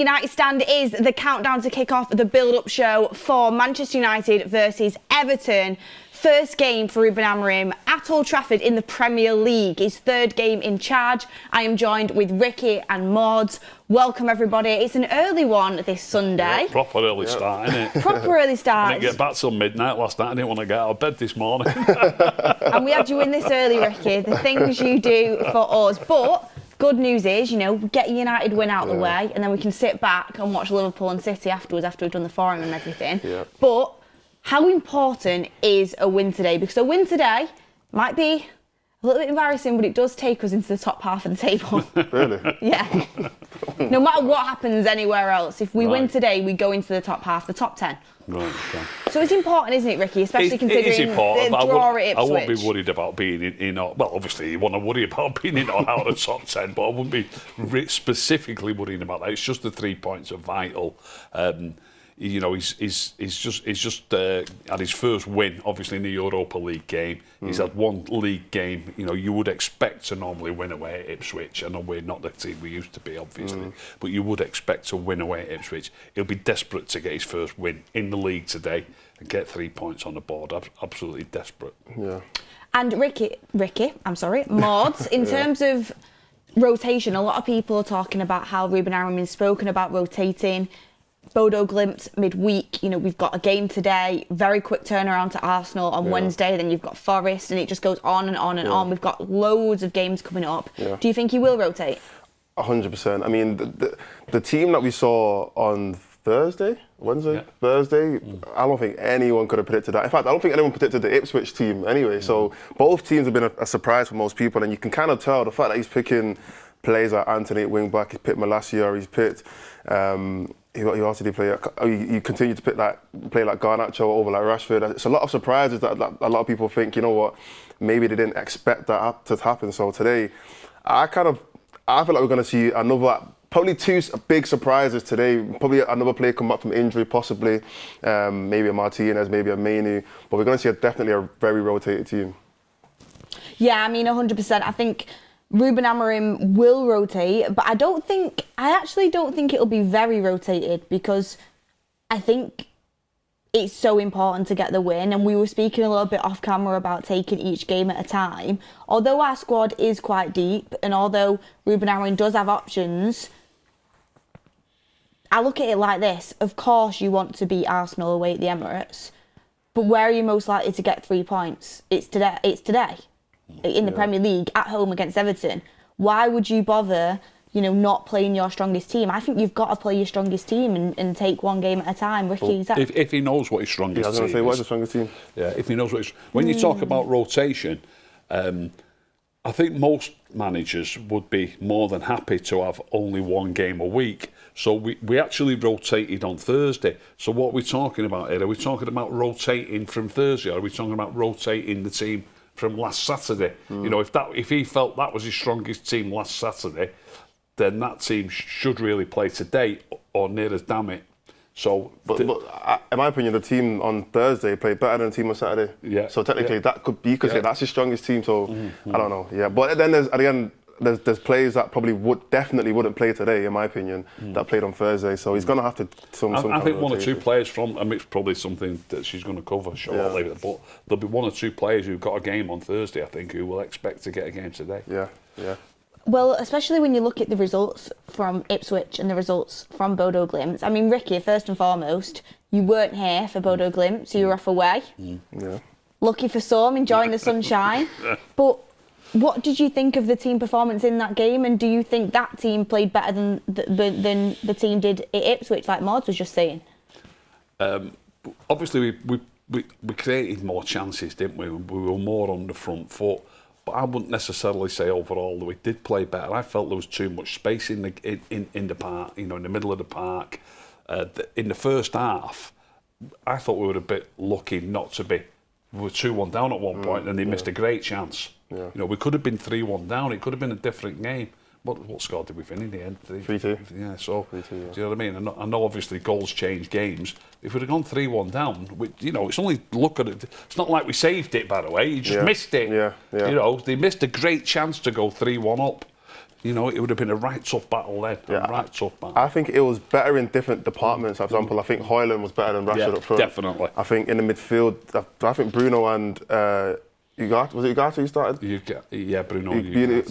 United stand is the countdown to kick off the build-up show for Manchester United versus Everton. First game for Ruben Amorim at Old Trafford in the Premier League. His third game in charge. I am joined with Ricky and Mordzs. Welcome everybody. It's an early one this Sunday. Yeah, proper early start, isn't it? Proper early start. I didn't get back till midnight last night. I didn't want to get out of bed this morning. And we had you in this early, Ricky. The things you do for us. But good news is, get United win out the way, and then we can sit back and watch Liverpool and City afterwards after we've done the forum and everything. Yeah. But how important is a win today? Because a win today might be a little bit embarrassing, but it does take us into the top half of the table. Really? Yeah. No matter what happens anywhere else, if we win today, we go into the top half, the top 10. Right, okay. So it's important, isn't it, Ricky? Especially considering it is important, the draw at Ipswich. I won't be worried about being in well, obviously you want to worry about being in or out of the top 10, but I wouldn't be specifically worrying about that. It's just the 3 points are vital. He's just had his first win, obviously in the Europa League game. He's had one league game. You would expect to normally win away at Ipswich. I know we're not the team we used to be, obviously, but you would expect to win away at Ipswich. He'll be desperate to get his first win in the league today and get 3 points on the board. Absolutely desperate. Yeah. And Ricky, Mordzs, in terms of rotation, a lot of people are talking about how Ruben Amorim has spoken about rotating. Bodo Glimt midweek, we've got a game today, very quick turnaround to Arsenal on Wednesday, then you've got Forest, and it just goes on and on and on. We've got loads of games coming up. Yeah. Do you think he will rotate? 100%. I mean, the team that we saw on Thursday, I don't think anyone could have predicted that. In fact, I don't think anyone predicted the Ipswich team anyway. So both teams have been a surprise for most people, and you can kind of tell the fact that he's picking players like Anthony at wing back, he's picked Malacia, he's picked who else did he play? You continue to play like Garnacho over like Rashford. It's a lot of surprises that a lot of people think, maybe they didn't expect that to happen. So today, I feel like we're going to see probably two big surprises today. Probably another player come back from injury, possibly. Maybe a Martinez, maybe a Mainoo. But we're going to see definitely a very rotated team. Yeah, 100%. I think Ruben Amorim will rotate, but I actually don't think it'll be very rotated, because I think it's so important to get the win, and we were speaking a little bit off camera about taking each game at a time. Although our squad is quite deep, and although Ruben Amorim does have options, I look at it like this. Of course you want to beat Arsenal away at the Emirates, but where are you most likely to get 3 points? It's today. In the Premier League at home against Everton. Why would you bother, not playing your strongest team? I think you've got to play your strongest team and take one game at a time. Ricky, if he knows what his strongest team is. I was going to say, what's the strongest team? Yeah, if he knows when you talk about rotation, I think most managers would be more than happy to have only one game a week. So we actually rotated on Thursday. So what are we talking about here? Are we talking about rotating from Thursday, or are we talking about rotating the team from last Saturday? If he felt that was his strongest team last Saturday, then that team should really play today or near as damn it. So, but in my opinion, the team on Thursday played better than the team on Saturday. Yeah. So technically, you could say that's his strongest team. So I don't know. Yeah. But then there's players that probably definitely wouldn't play today, in my opinion, that played on Thursday. So he's going to have to I think one or two players from, it's probably something that she's going to cover shortly, but there'll be one or two players who've got a game on Thursday, I think, who will expect to get a game today. Yeah. Well, especially when you look at the results from Ipswich and the results from Bodo Glimt. Ricky, first and foremost, you weren't here for Bodo Glimt, so you were off away. Yeah. Lucky for some, enjoying the sunshine. But what did you think of the team performance in that game, and do you think that team played better than the team did at Ipswich, like Mordzs was just saying? Obviously, we created more chances, didn't we? We were more on the front foot. But I wouldn't necessarily say overall that we did play better. I felt there was too much space in the park, in the middle of the park. In the first half, I thought we were a bit lucky not to be. We were 2-1 down at one point, and they missed a great chance. Yeah. We could have been 3-1 down. It could have been a different game. What score did we finish in the end? 3-2. Yeah, so 3-2, do you know what I mean? I know obviously goals change games. If we'd have gone 3-1 down, it's only look at it. It's not like we saved it, by the way. You just missed it. Yeah. They missed a great chance to go 3-1 up. you know, it would have been a right tough battle then. Yeah, a right tough battle. I think it was better in different departments. For example, I think Højlund was better than Rashford up front. Definitely. I think in the midfield, I think Bruno and Ugarte, was it Ugarte who started? Bruno.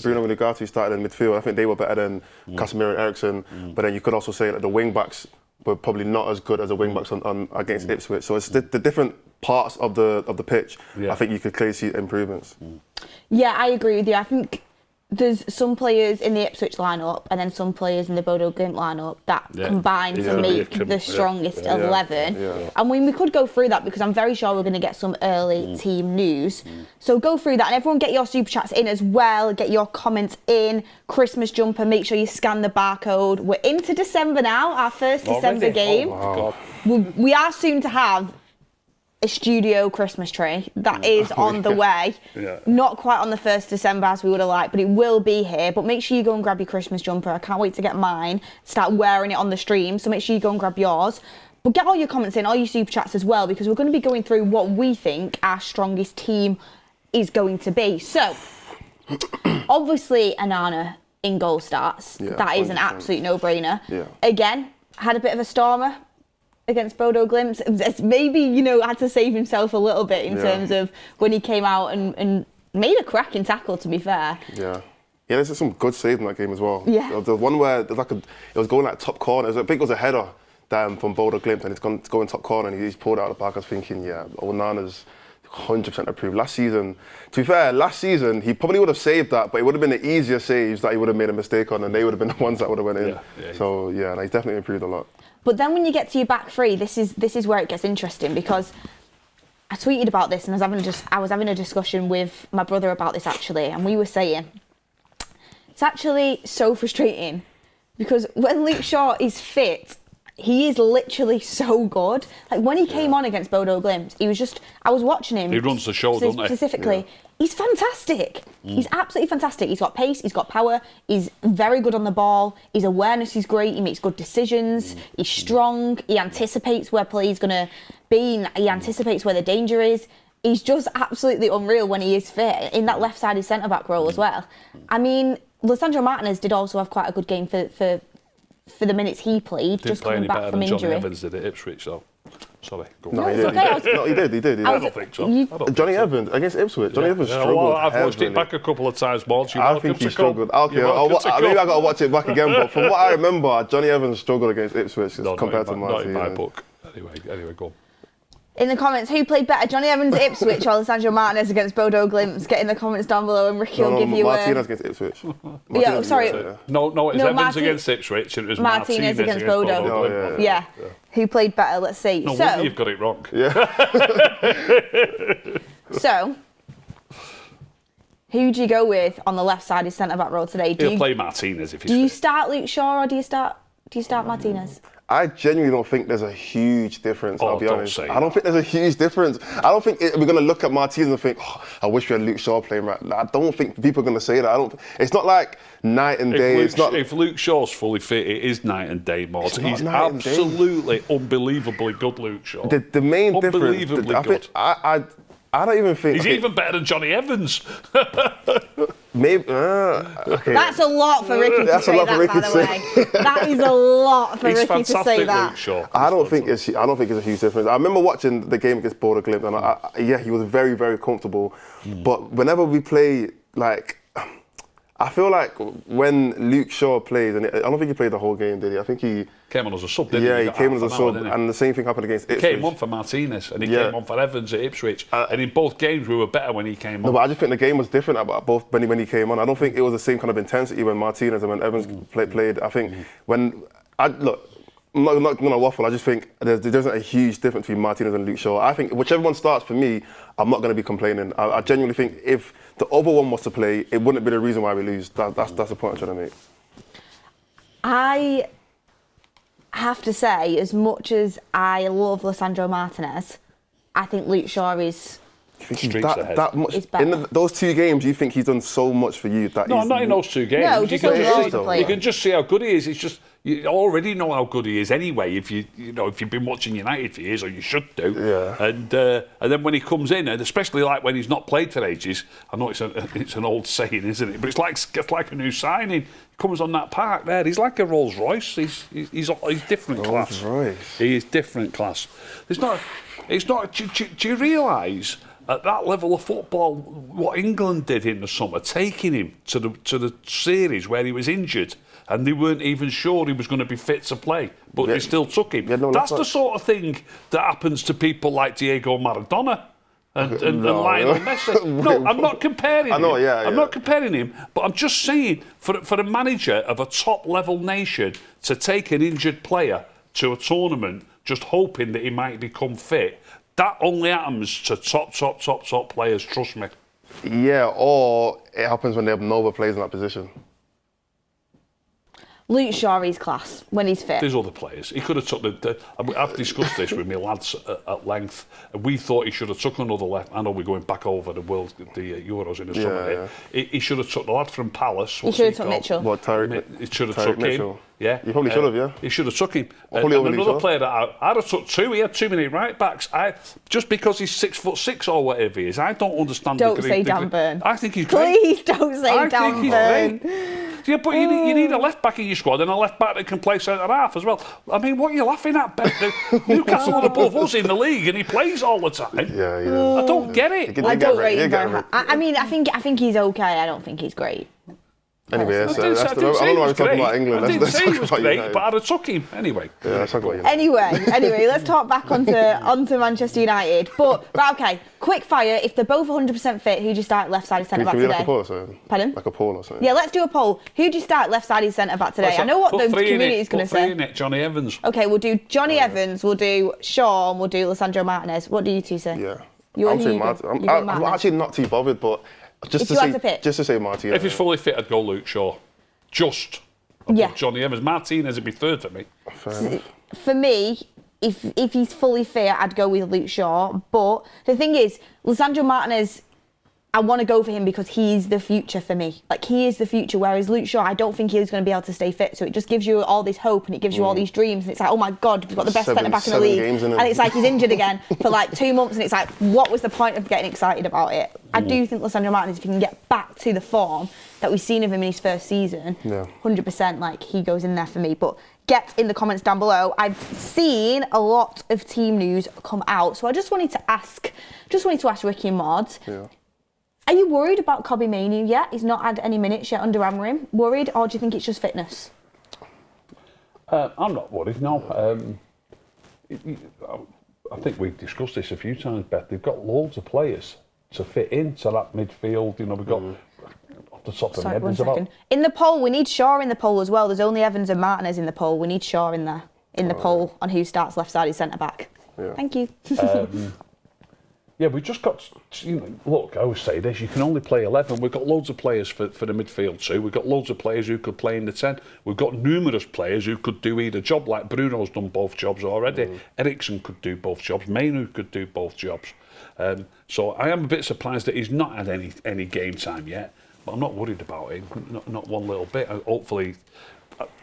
Bruno and Ugarte started in midfield. I think they were better than Casemiro and Eriksen. But then you could also say that the wing backs were probably not as good as the wing backs on against Ipswich. So it's the different parts of the pitch. I think you could clearly see improvements. Yeah, I agree with you. I think there's some players in the Ipswich lineup and then some players in the Bodo Glimt lineup that combine to make the strongest 11. And we could go through that because I'm very sure we're going to get some early team news. So go through that and everyone get your super chats in as well. Get your comments in. Christmas jumper, make sure you scan the barcode. We're into December now, our first December game. Oh, wow. We are soon to have a studio Christmas tree that is on the way. Not quite on the 1st December as we would have liked, but it will be here. But make sure you go and grab your Christmas jumper. I can't wait to get mine, start wearing it on the stream. So make sure you go and grab yours. But get all your comments in, all your super chats as well, because we're going to be going through what we think our strongest team is going to be. So, obviously, Anana in goal starts. That is 100%. An absolute no-brainer. Again, had a bit of a stormer against Bodo Glimt. Maybe, you know, had to save himself a little bit in terms of when he came out and made a cracking tackle, to be fair. Yeah, there's some good saves in that game as well. Yeah. The one where it was going like top corner. I think it was a header from Bodo Glimt and it's going top corner and he's pulled out the back. I was thinking, Onana's 100% approved. Last season, to be fair, he probably would have saved that, but it would have been the easier saves that he would have made a mistake on and they would have been the ones that would have went in. So, and he's definitely improved a lot. But then when you get to your back three, this is where it gets interesting because I tweeted about this and I was having a discussion with my brother about this actually, and we were saying it's actually so frustrating because when Luke Shaw is fit, he is literally so good. Like when he came on against Bodo Glimt, he was just, I was watching him. He runs the show, doesn't he? Specifically. He's fantastic. He's absolutely fantastic. He's got pace, he's got power, he's very good on the ball, his awareness is great, he makes good decisions, he's strong, he anticipates where play is going to be, he anticipates where the danger is. He's just absolutely unreal when he is fit, in that left-sided centre-back role as well. I mean, Lisandro Martinez did also have quite a good game for the minutes he played, just coming back from injury. Johnny Evans did at Ipswich, though. Sorry. Go no, he did. No, he did. I don't think so. Johnny Evans against Ipswich. Johnny Evans struggled. Well, I've watched it back a couple of times, Mordzs. I think he struggled. Okay, maybe I got to watch it back again. But from what I remember, Johnny Evans struggled against Ipswich compared to Martinez. Not in my book. Anyway, go on. In the comments, who played better, Johnny Evans at Ipswich or Lisandro Martinez against Bodo Glimt? Get in the comments down below and Ricky will give you Martinez against Ipswich. Sorry. No, it's Evans against Ipswich and it was Martinez against Bodo. Yeah. Who played better, let's see. No wonder you've got it wrong. So, who do you go with on the left-sided centre-back role today? He'll play Martinez if he's fit. Do you fit. Start Luke Shaw or do you start Martinez? I genuinely don't think there's a huge difference, I'll be honest. I don't think there's a huge difference. I don't think we're going to look at Martinez and think, I wish we had Luke Shaw playing right. I don't think people are going to say that. It's not like night and day. If Luke Shaw's fully fit, it is night and day, Mordzs. He's absolutely unbelievably good, Luke Shaw. The main difference... Unbelievably good. I don't even think... He's even better than Johnny Evans. Maybe. Okay. That's a lot for Ricky to say that, by the way. That is a lot for Ricky to say that. Luke Shaw. I don't think it's a huge difference. I remember watching the game against Bodo Glimt, and he was very, very comfortable. But whenever we play, I feel like when Luke Shaw plays, and I don't think he played the whole game, did he? I think he came on as a sub, didn't he? Yeah, he came on as a sub, and the same thing happened against Ipswich. He came on for Martinez, and he came on for Evans at Ipswich, and in both games we were better when he came on. No, but I just think the game was different about both when he came on. I don't think it was the same kind of intensity when Martinez and when Evans played. I think I'm not going to waffle. I just think there isn't a huge difference between Martinez and Luke Shaw. I think whichever one starts for me, I'm not going to be complaining. I genuinely think if the other one was to play, it wouldn't be the reason why we lose. That's the point I'm trying to make. I have to say, as much as I love Lisandro Martinez, I think Luke Shaw is... That much in those two games, you think he's done so much for you? Not in those two games. No, you can just see how good he is. It's just You already know how good he is anyway. If if you've been watching United for years, or you should do. Yeah. And then when he comes in, and especially like when he's not played for ages, I know it's an old saying, isn't it? But it's like a new signing. He comes on that park there. He's like a Rolls Royce. He's different class. Rolls-Royce. He is different class. It's not. Do you realise at that level of football what England did in the summer, taking him to the series where he was injured and they weren't even sure he was going to be fit to play, but they still took him. That's the sort of thing that happens to people like Diego Maradona and Lionel Messi. No, I'm not comparing him. I'm not comparing him, but I'm just saying for a manager of a top-level nation to take an injured player to a tournament just hoping that he might become fit, that only happens to top players, trust me. Yeah, or it happens when they have no other players in that position. Luke Shaw is class when he's fit. There's other players. He could have took I've discussed this with my lads at length. We thought he should have took another left. I know we're going back over the Euros in the summer. Yeah. He should have took the lad from Palace. He should have took Mitchell. What, He should have took Mitchell. him. Yeah, you probably should have. Yeah, he should have took him. And another player that I'd have took two. He had too many right backs. Just because he's 6'6" or whatever he is, I don't understand. Don't say Dan Burn. I think he's great. Please don't say Dan Burn. Yeah, but you need a left back in your squad and a left back that can play centre half as well. I mean, what are you laughing at, Beth? Newcastle are above us in the league, and he plays all the time. Yeah. I don't get it. I don't rate him very high. I mean, I think he's okay. I don't think he's great. Anyway, I don't know why we're talking about England. I didn't say he was great, but I'd have took him anyway. Yeah, let's talk about United. Anyway, let's talk back onto Manchester United. But right, okay, quick fire. If they're both 100% fit, who do you start left-sided centre back today? Can we do like a poll or something? Pardon? Like a poll or something? Yeah, let's do a poll. Who do you start left-sided centre back today? I know what the community is going to say. Put 3 in it, Johnny Evans. Okay, we'll do Johnny Evans. We'll do Shaw. And we'll do Lisandro Martinez. What do you two say? Yeah, I'm saying Martin. I'm actually not too bothered, but just to say Martin. If he's fully fit, I'd go Luke Shaw. Just above Johnny Evans. Martinez would be third for me. For me, if he's fully fit, I'd go with Luke Shaw. But the thing is, Lisandro Martinez, I want to go for him because he's the future for me. Like, he is the future, whereas Luke Shaw, I don't think he's going to be able to stay fit. So it just gives you all this hope and it gives you all these dreams. And it's like, oh my God, we've got the best centre-back in the league. And it's like he's injured again for like 2 months. And it's like, what was the point of getting excited about it? I do think Lisandro Martinez, if he can get back to the form that we've seen of him in his first season, 100%, like, he goes in there for me. But get in the comments down below. I've seen a lot of team news come out. So I just wanted to ask Ricky and Mords. Yeah. Are you worried about Kobbie Mainoo yet? He's not had any minutes yet under Amorim. Worried, or do you think it's just fitness? I'm not worried, no. I think we've discussed this a few times, Beth. They've got loads of players to fit into that midfield. You know, we've got off the top of my head. One second. In the poll, we need Shaw in the poll as well. There's only Evans and Martinez in the poll. We need Shaw in there, in the poll on who starts left-sided centre-back. Yeah. Thank you. Yeah, we've just got, look, I always say this, you can only play 11. We've got loads of players for the midfield too. We've got loads of players who could play in the 10. We've got numerous players who could do either job, like Bruno's done both jobs already. Ericsson could do both jobs. Mainoo could do both jobs. So I am a bit surprised that he's not had any game time yet, but I'm not worried about it, not one little bit. Hopefully,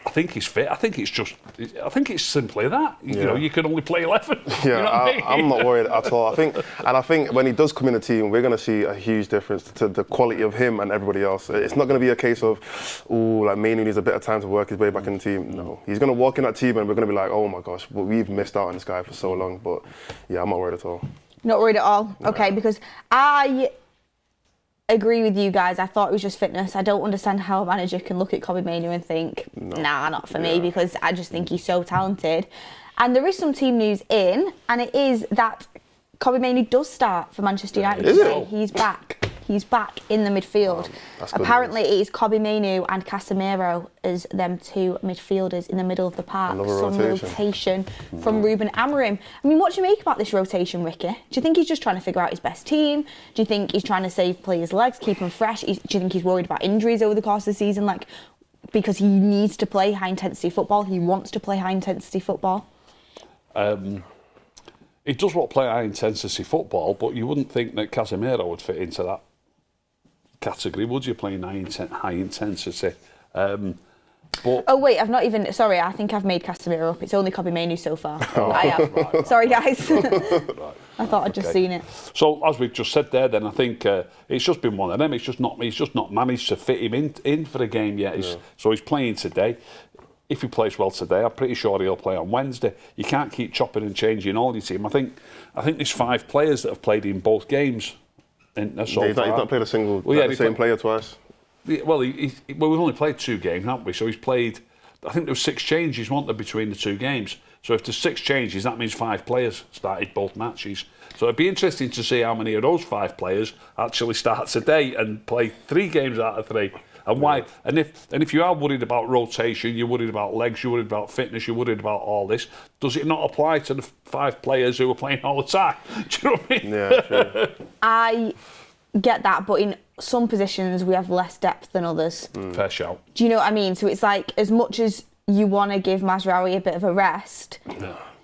I think he's fit. I think it's simply that. You know, you can only play 11. Yeah, you know what I mean? I'm not worried at all. I think when he does come in the team, we're going to see a huge difference to the quality of him and everybody else. It's not going to be a case of, like Mainoo needs a bit of time to work his way back in the team. No, he's going to walk in that team and we're going to be like, oh my gosh, we've missed out on this guy for so long. But yeah, I'm not worried at all. Not worried at all? Okay, because I agree with you guys. I thought it was just fitness. I don't understand how a manager can look at Kobbie Mainoo and think, nah, not for me, because I just think he's so talented. And there is some team news in, and it is that Kobbie Mainoo does start for Manchester United today. He's back. He's back in the midfield. Apparently, it is Kobbie Mainoo and Casemiro as them two midfielders in the middle of the park. Some rotation from Ruben Amorim. I mean, what do you make about this rotation, Ricky? Do you think he's just trying to figure out his best team? Do you think he's trying to save players' legs, keep them fresh? Do you think he's worried about injuries over the course of the season? Like, because he needs to play high-intensity football. He wants to play high-intensity football. He does want to play high-intensity football, but you wouldn't think that Casemiro would fit into that category, would you, playing high intensity? But Oh wait, I've not even. Sorry, I think I've made Casemiro up. It's only Mainoo so far. I have. right. Sorry, guys. Right. I thought I'd just seen it. So as we've just said there, then I think it's just been one of them. He's just not managed to fit him in for the game yet. So he's playing today. If he plays well today, I'm pretty sure he'll play on Wednesday. You can't keep chopping and changing all your team. I think there's 5 players that have played in both games. He's not played a single the same player twice. Well, we've only played 2 games, haven't we? So he's played. I think there was 6 changes, weren't there, between the 2 games? So if there's 6 changes, that means 5 players started both matches. So it'd be interesting to see how many of those 5 players actually start today and play 3 games out of 3. And why? And if you are worried about rotation, you're worried about legs, you're worried about fitness, you're worried about all this, does it not apply to the 5 players who are playing all the time? Do you know what I mean? Yeah, sure. I get that, but in some positions we have less depth than others. Fair shout. Do you know what I mean? So it's like, as much as you want to give Mazraoui a bit of a rest,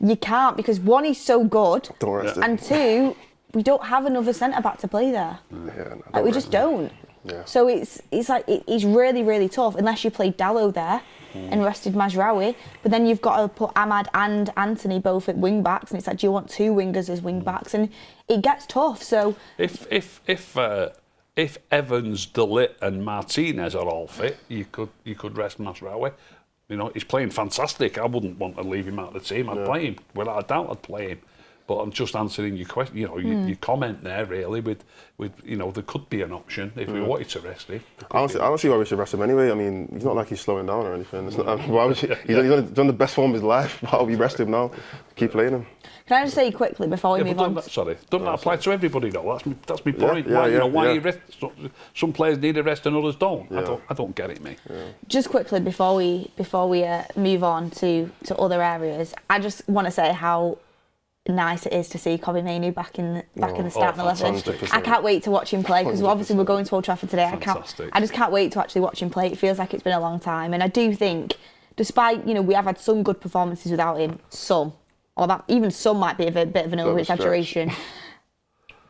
you can't, because 1, he's so good, Don't rest him. and 2, we don't have another centre back to play there. We just don't. Yeah. So it's like it's really, really tough unless you played Dalot there and rested Mazraoui. But then you've got to put Ahmad and Anthony both at wing backs, and it's like, do you want 2 wingers as wing backs? And it gets tough. So if Evans, De Ligt and Martinez are all fit, you could rest Mazraoui. You know, he's playing fantastic. I wouldn't want to leave him out of the team. I'd play him. Without a doubt, I'd play him. But I'm just answering your question. You know, your comment there really with there could be an option if we wanted to rest him. I don't see why we should rest him anyway. I mean, he's not like he's slowing down or anything. It's not, why would you, he's done the best form of his life. Why would we rest him now? Keep playing him. can I just say quickly before we move on? Doesn't that apply to everybody though? That's my point. Why you rest? Some players need a rest and others don't. Yeah. I don't get it, mate. Yeah. Just quickly before we move on to other areas, I just want to say how nice it is to see Mainoo back in the starting 11. I can't wait to watch him play, because obviously we're going to Old Trafford today. I just can't wait to actually watch him play. It feels like it's been a long time, and I do think, despite we have had some good performances without him, even some might be a bit of an over exaggeration.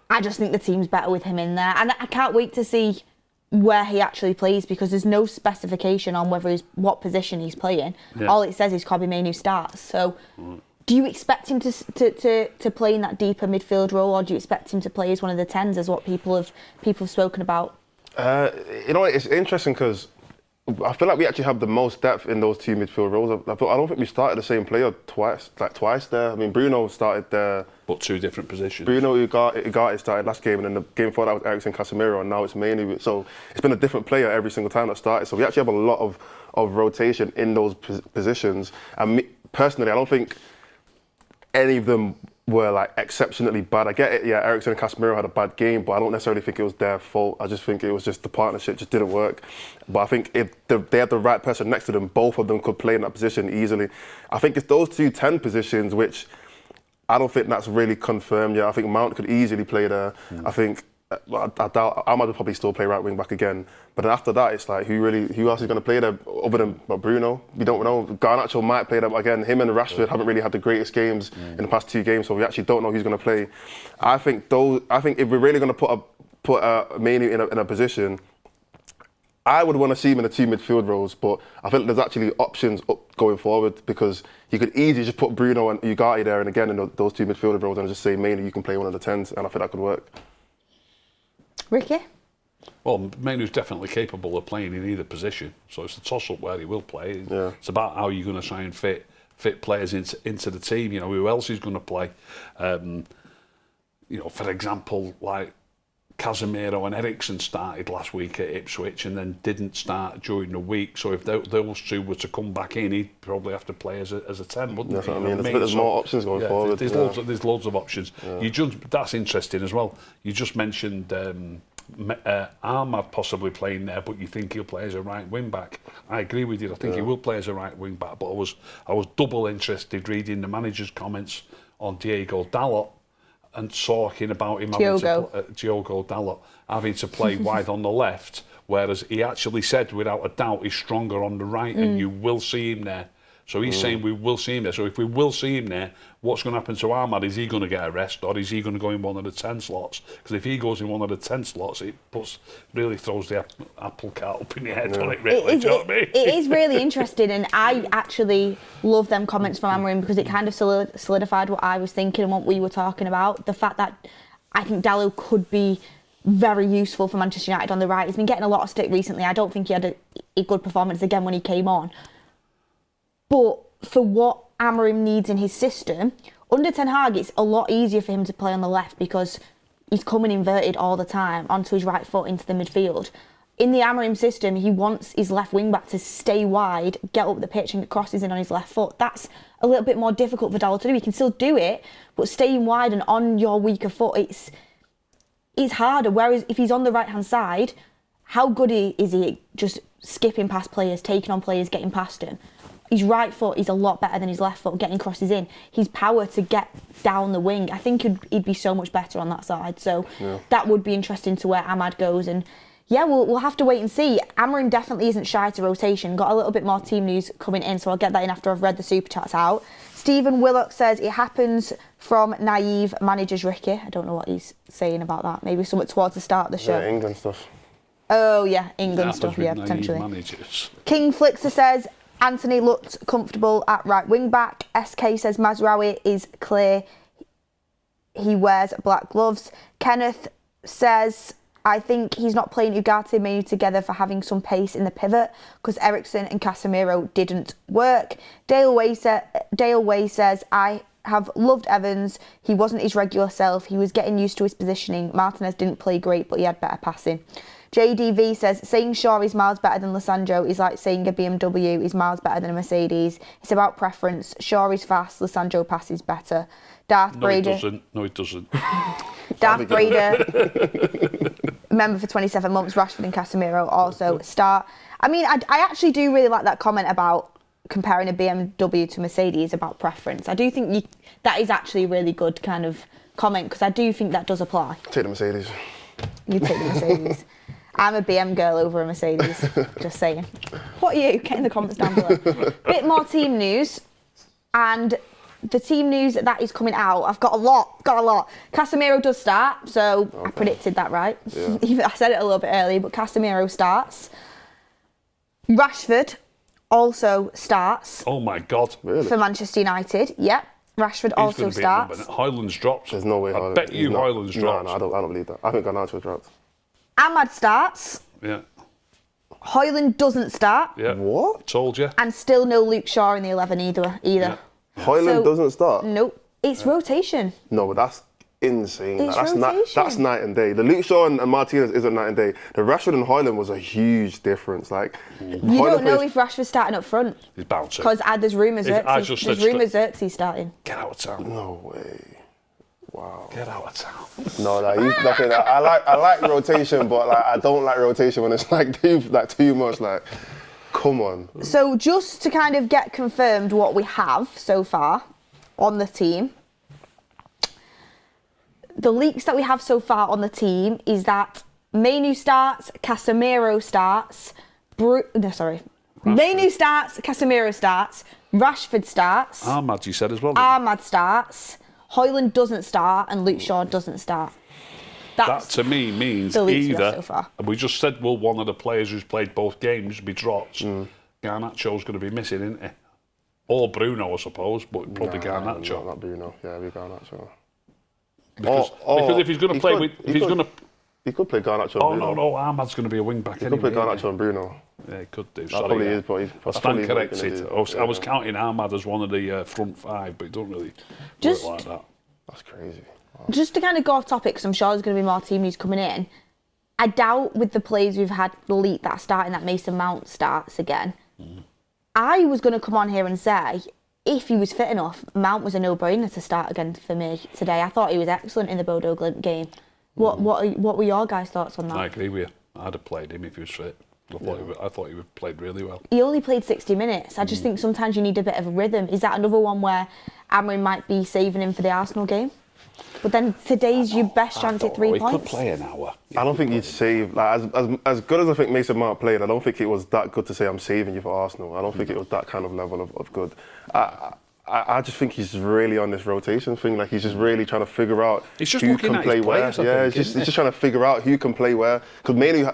I just think the team's better with him in there, and I can't wait to see where he actually plays, because there's no specification on what position he's playing. Yeah. All it says is Mainoo starts. So. Do you expect him to play in that deeper midfield role, or do you expect him to play as one of the 10s, as what people have spoken about? It's interesting because I feel like we actually have the most depth in those 2 midfield roles. I don't think we started the same player twice there. I mean, Bruno started there. But 2 different positions. Bruno Ugarte started last game, and then the game before that was Eriksen Casemiro, and now it's Mainoo. So it's been a different player every single time that started. So we actually have a lot of rotation in those positions. And personally, I don't think any of them were like exceptionally bad. I get it, yeah, Eriksen and Casemiro had a bad game, but I don't necessarily think it was their fault. I just think it was just the partnership just didn't work. But I think if they had the right person next to them, both of them could play in that position easily. I think it's those 2 10 positions which I don't think that's really confirmed yet. I think Mount could easily play there. I think I doubt Ahmad would probably still play right wing back again. But then after that, it's like who else is going to play there other than Bruno? We don't know. Garnacho might play there again. Him and Rashford haven't really had the greatest games in the past 2 games, so we actually don't know who's going to play. I think if we're really going to put Mainoo in a position, I would want to see him in the 2 midfield roles, but I think there's actually options up going forward, because he could easily just put Bruno and Ugarte there and again in those 2 midfield roles and just say Mainoo, you can play one of the 10s, and I think that could work. Ricky? Well, Mainoo's definitely capable of playing in either position, so it's a toss-up where he will play. Yeah. It's about how you're going to try and fit players into the team. Who else is going to play? For example, like Casemiro and Eriksen started last week at Ipswich and then didn't start during the week. So if those 2 were to come back in, he'd probably have to play as a 10, wouldn't he? That's what I mean. There's more options going forward. There's loads of options. Yeah. That's interesting as well. You just mentioned Ahmad possibly playing there, but you think he'll play as a right wing back. I agree with you. I think he will play as a right wing back. But I was double interested reading the manager's comments on Diogo Dalot, and talking about him Diogo Dalot having to play wide on the left, whereas he actually said without a doubt he's stronger on the right, and you will see him there So he's saying we will see him there. So if we will see him there, what's going to happen to Ahmad? Is he going to get a rest, or is he going to go in one of the 10 slots? Because if he goes in one of the 10 slots, it really throws the apple cart up in the head on it, really. Do you know what I mean? It is really interesting, and I actually love them comments from Amorim because it kind of solidified what I was thinking and what we were talking about. The fact that I think Dalot could be very useful for Manchester United on the right. He's been getting a lot of stick recently. I don't think he had a good performance again when he came on. But for what Amorim needs in his system, under Ten Hag, it's a lot easier for him to play on the left because he's coming inverted all the time onto his right foot into the midfield. In the Amorim system, he wants his left wing back to stay wide, get up the pitch and get crosses in on his left foot. That's a little bit more difficult for Dalot to do. He can still do it, but staying wide and on your weaker foot, it's harder. Whereas if he's on the right-hand side, how good is he at just skipping past players, taking on players, getting past him? His right foot is a lot better than his left foot, getting crosses in. His power to get down the wing, I think he'd be so much better on that side. So that would be interesting to where Ahmad goes. And yeah, we'll have to wait and see. Amorim definitely isn't shy to rotation. Got a little bit more team news coming in, so I'll get that in after I've read the super chats out. Stephen Willock says it happens from naive managers, Ricky. I don't know what he's saying about that. Maybe something towards the start of the show. Yeah, England stuff. Oh yeah, England stuff. Yeah, potentially. Managers. King Flixer says Anthony looked comfortable at right wing back. SK says Mazraoui is clear. He wears black gloves. Kenneth says, I think he's not playing Ugarte and Mainoo together for having some pace in the pivot because Eriksen and Casemiro didn't work. Dale Way says, I have loved Evans. He wasn't his regular self. He was getting used to his positioning. Martinez didn't play great, but he had better passing. JDV says, saying Shaw is miles better than Lissandro is like saying a BMW is miles better than a Mercedes. It's about preference. Shaw is fast, Lissandro passes better. Darth Brader. No, it doesn't. Darth Brader, member for 27 months, Rashford and Casemiro also start. I mean, I actually do really like that comment about comparing a BMW to Mercedes about preference. I do think that is actually a really good kind of comment because I do think that does apply. Take the Mercedes. You take the Mercedes. I'm a BM girl over a Mercedes, just saying. What are you? Get in the comments down below. Bit more team news, and the team news that is coming out, I've got a lot. Casemiro does start, so okay. I predicted that right. Yeah. Even I said it a little bit early, but Casemiro starts. Rashford also starts. Oh my God. Really? For Manchester United, yep. Rashford also starts. Highland's dropped. There's no way. I bet you Highland's dropped. No, I don't believe that. I think Garnacho dropped. Ahmad starts. Yeah. Hoyland doesn't start. Yeah. What? Told you. And still no Luke Shaw in the 11 either. Yeah. Hoyland doesn't start? Nope. It's rotation. No, but that's insane. It's that's rotation. That's night and day. The Luke Shaw and Martinez isn't night and day. The Rashford and Hoyland was a huge difference. Like you don't know if Rashford's starting up front. He's bound to. Because there's rumours Xerxes starting. Get out of town. No way. Wow. Get out of town. No, he's nothing. I like rotation, but like I don't like rotation when it's too much. Like, come on. So just to kind of get confirmed what we have so far on the team, the leaks that we have so far on the team is that Mainoo starts, Casemiro starts, Mainoo starts, Casemiro starts, Rashford starts. Ahmad, you said as well. Ahmad starts. Hoyland doesn't start and Luke Shaw doesn't start. That to me means either, so far. We just said, well, one of the players who's played both games be dropped. Garnacho's going to be missing, isn't he? Or Bruno, I suppose, but probably Garnacho. No, not Bruno. Yeah, it'll be Garnacho. Because if he's going to play he could play Garnacho. Oh no, Ahmad's going to be a wing back. He could play Garnacho and Bruno. Yeah, he could do. Probably is, but I stand corrected. I was counting Ahmad as one of the front five, but he don't really work like that. That's crazy. Wow. Just to kind of go off topic, because I'm sure there's going to be more team news coming in. I doubt with the players we've had leak that starting that Mason Mount starts again. I was going to come on here and say, if he was fit enough, Mount was a no-brainer to start again for me today. I thought he was excellent in the Bodo Glimt game. What were your guys' thoughts on that? I agree with you. I'd have played him if he was fit. I thought he played really well. He only played 60 minutes. I just think sometimes you need a bit of a rhythm. Is that another one where Amorim might be saving him for the Arsenal game? But then today's your best chance at 3 He points. could play an hour. I don't think you'd save, like, as good as I think Mason Mount played, I don't think it was that good to say I'm saving you for Arsenal. I don't think it was that kind of level of good. I just think he's really on this rotation thing. Like, he's just really trying to figure out He's just who looking can at play his where. players, I Yeah, think, he's just trying to figure out who can play where. Because Mainoo,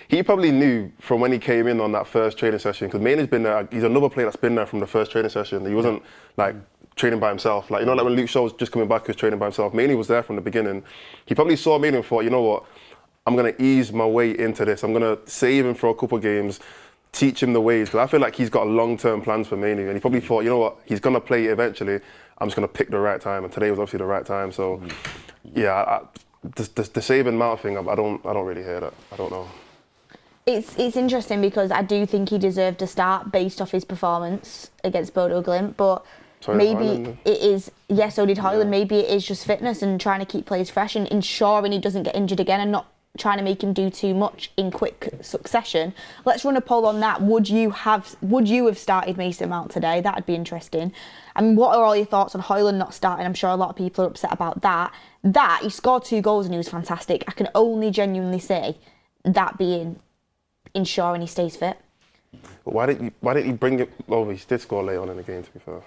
he probably knew from when he came in on that first training session. Because Mainoo's been there. He's another player that's been there from the first training session. He wasn't like training by himself. Like, you know, like when Luke Shaw was just coming back, he was training by himself. Mainoo was there from the beginning. He probably saw Mainoo and thought, you know what, I'm going to ease my way into this. I'm going to save him for a couple of games, teach him the ways. Because I feel like he's got long-term plans for Mainoo. And he probably thought, you know what, he's going to play eventually. I'm just going to pick the right time. And today was obviously the right time. So, yeah, the saving Mount thing, I don't really hear that. I don't know. It's interesting because I do think he deserved a start based off his performance against Bodo Glimt, but maybe Highland. it is, yes, so did Highland. Maybe it is just fitness and trying to keep players fresh and ensuring he doesn't get injured again and not trying to make him do too much in quick succession. Let's run a poll on that. Would you have started Mason Mount today? That'd be interesting. I mean, what are all your thoughts on Highland not starting? I'm sure a lot of people are upset about that. He scored 2 goals and he was fantastic. I can only genuinely say that being ensuring he stays fit. But why didn't you bring it? Oh, he did score late on in the game, to be fair.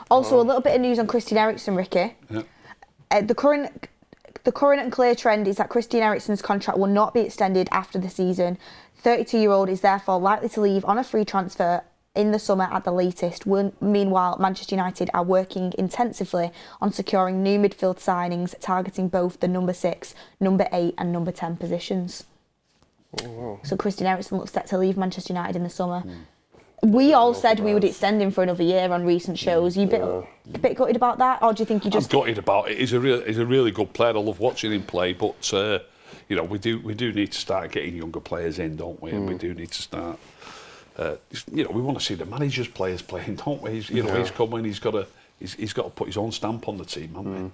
Also, a little bit of news on Christian Eriksen, Ricky. Yeah. The current and clear trend is that Christian Eriksen's contract will not be extended after the season. 32-year-old is therefore likely to leave on a free transfer in the summer at the latest. Meanwhile, Manchester United are working intensively on securing new midfield signings targeting both the number 6, number 8 and number 10 positions. Oh, wow. So Christian Eriksen looks set to leave Manchester United in the summer. We all said we would extend him for another year on recent shows. You a bit gutted about that, or do you think you just? I'm gutted about it. He's a really good player. I love watching him play, but you know, we do need to start getting younger players in, don't we? And we do need to start. You know, we want to see the managers' players playing, don't we? He's coming. He's got to put his own stamp on the team, hasn't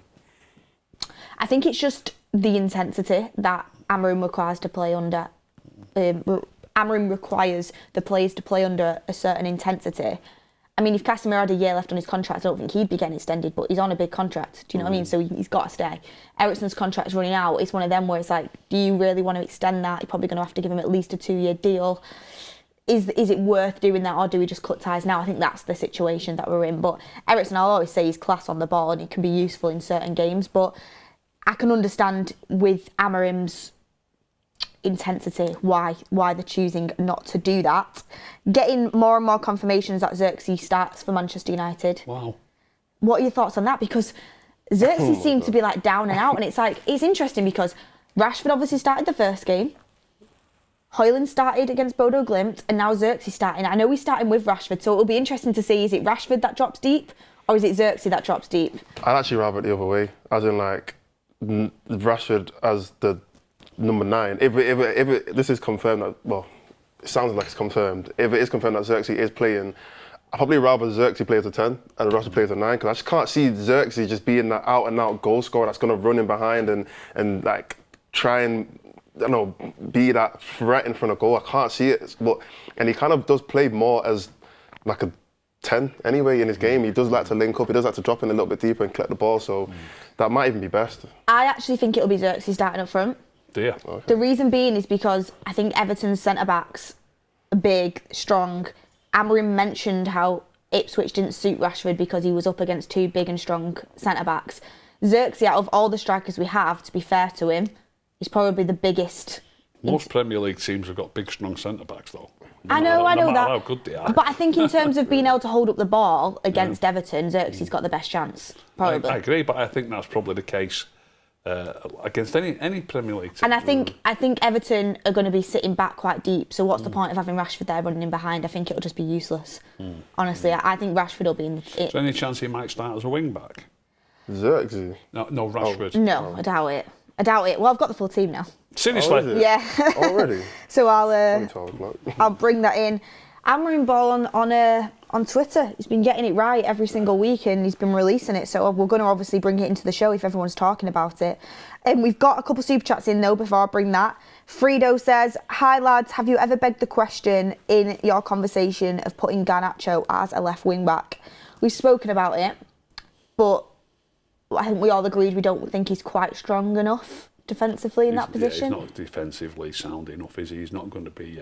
he? I think it's just the intensity that Amorim requires to play under. Amorim requires the players to play under a certain intensity. I mean, if Casemiro had a year left on his contract, I don't think he'd be getting extended, but he's on a big contract. Do you know what I mean? So he's got to stay. Eriksen's contract's running out. It's one of them where it's like, do you really want to extend that? You're probably going to have to give him at least a 2-year deal. Is it worth doing that, or do we just cut ties now? I think that's the situation that we're in. But Eriksen, I'll always say he's class on the ball and he can be useful in certain games. But I can understand with Amorim's intensity why they're choosing not to do that. Getting more and more confirmations that Xerxes starts for Manchester United. Wow. What are your thoughts on that? Because Xerxes seemed to be like down and out, and it's interesting because Rashford obviously started the first game. Højlund started against Bodo Glimt, and now Xerxes starting. I know he's starting with Rashford, so it'll be interesting to see, is it Rashford that drops deep, or is it Xerxes that drops deep? I'd actually rather it the other way, as in like Rashford as the number 9. If this is confirmed, that, well, it sounds like it's confirmed. If it is confirmed that Xerxes is playing, I'd probably rather Xerxes play as a 10 and Rashford play as a 9, because I just can't see Xerxes just being that out-and-out goal scorer that's going to run in behind and like try and, I don't know, be that threat in front of goal. I can't see it. And he kind of does play more as like a 10 anyway in his game. He does like to link up. He does like to drop in a little bit deeper and collect the ball. So that might even be best. I actually think it'll be Xerxes starting up front. Yeah. Okay. The reason being is because I think Everton's centre-backs are big, strong. Amorim mentioned how Ipswich didn't suit Rashford because he was up against 2 big and strong centre-backs. Xerxes, out of all the strikers we have, to be fair to him, is probably the biggest. Most Premier League teams have got big, strong centre-backs, though. I know no matter that. how good they are. But I think in terms of being able to hold up the ball against Everton, Xerxes got the best chance, probably. I agree, but I think that's probably the case against any Premier League team. And I think Everton are going to be sitting back quite deep. So what's the point of having Rashford there running in behind? I think it'll just be useless. Honestly, I think Rashford will be in. Is there any chance he might start as a wing back? Xerxes? No, Rashford. No, I doubt it. Well, I've got the full team now. Seriously? Oh, is it? Yeah. Already? So I'll bring that in. Amorim Ball on Twitter. He's been getting it right every single week and he's been releasing it. So we're going to obviously bring it into the show if everyone's talking about it. And we've got a couple super chats in though before I bring that. Frido says, "Hi lads, have you ever begged the question in your conversation of putting Garnacho as a left wing back? We've spoken about it, but I think we all agreed we don't think he's quite strong enough defensively in that position. Yeah, he's not defensively sound enough, is he? He's not going to be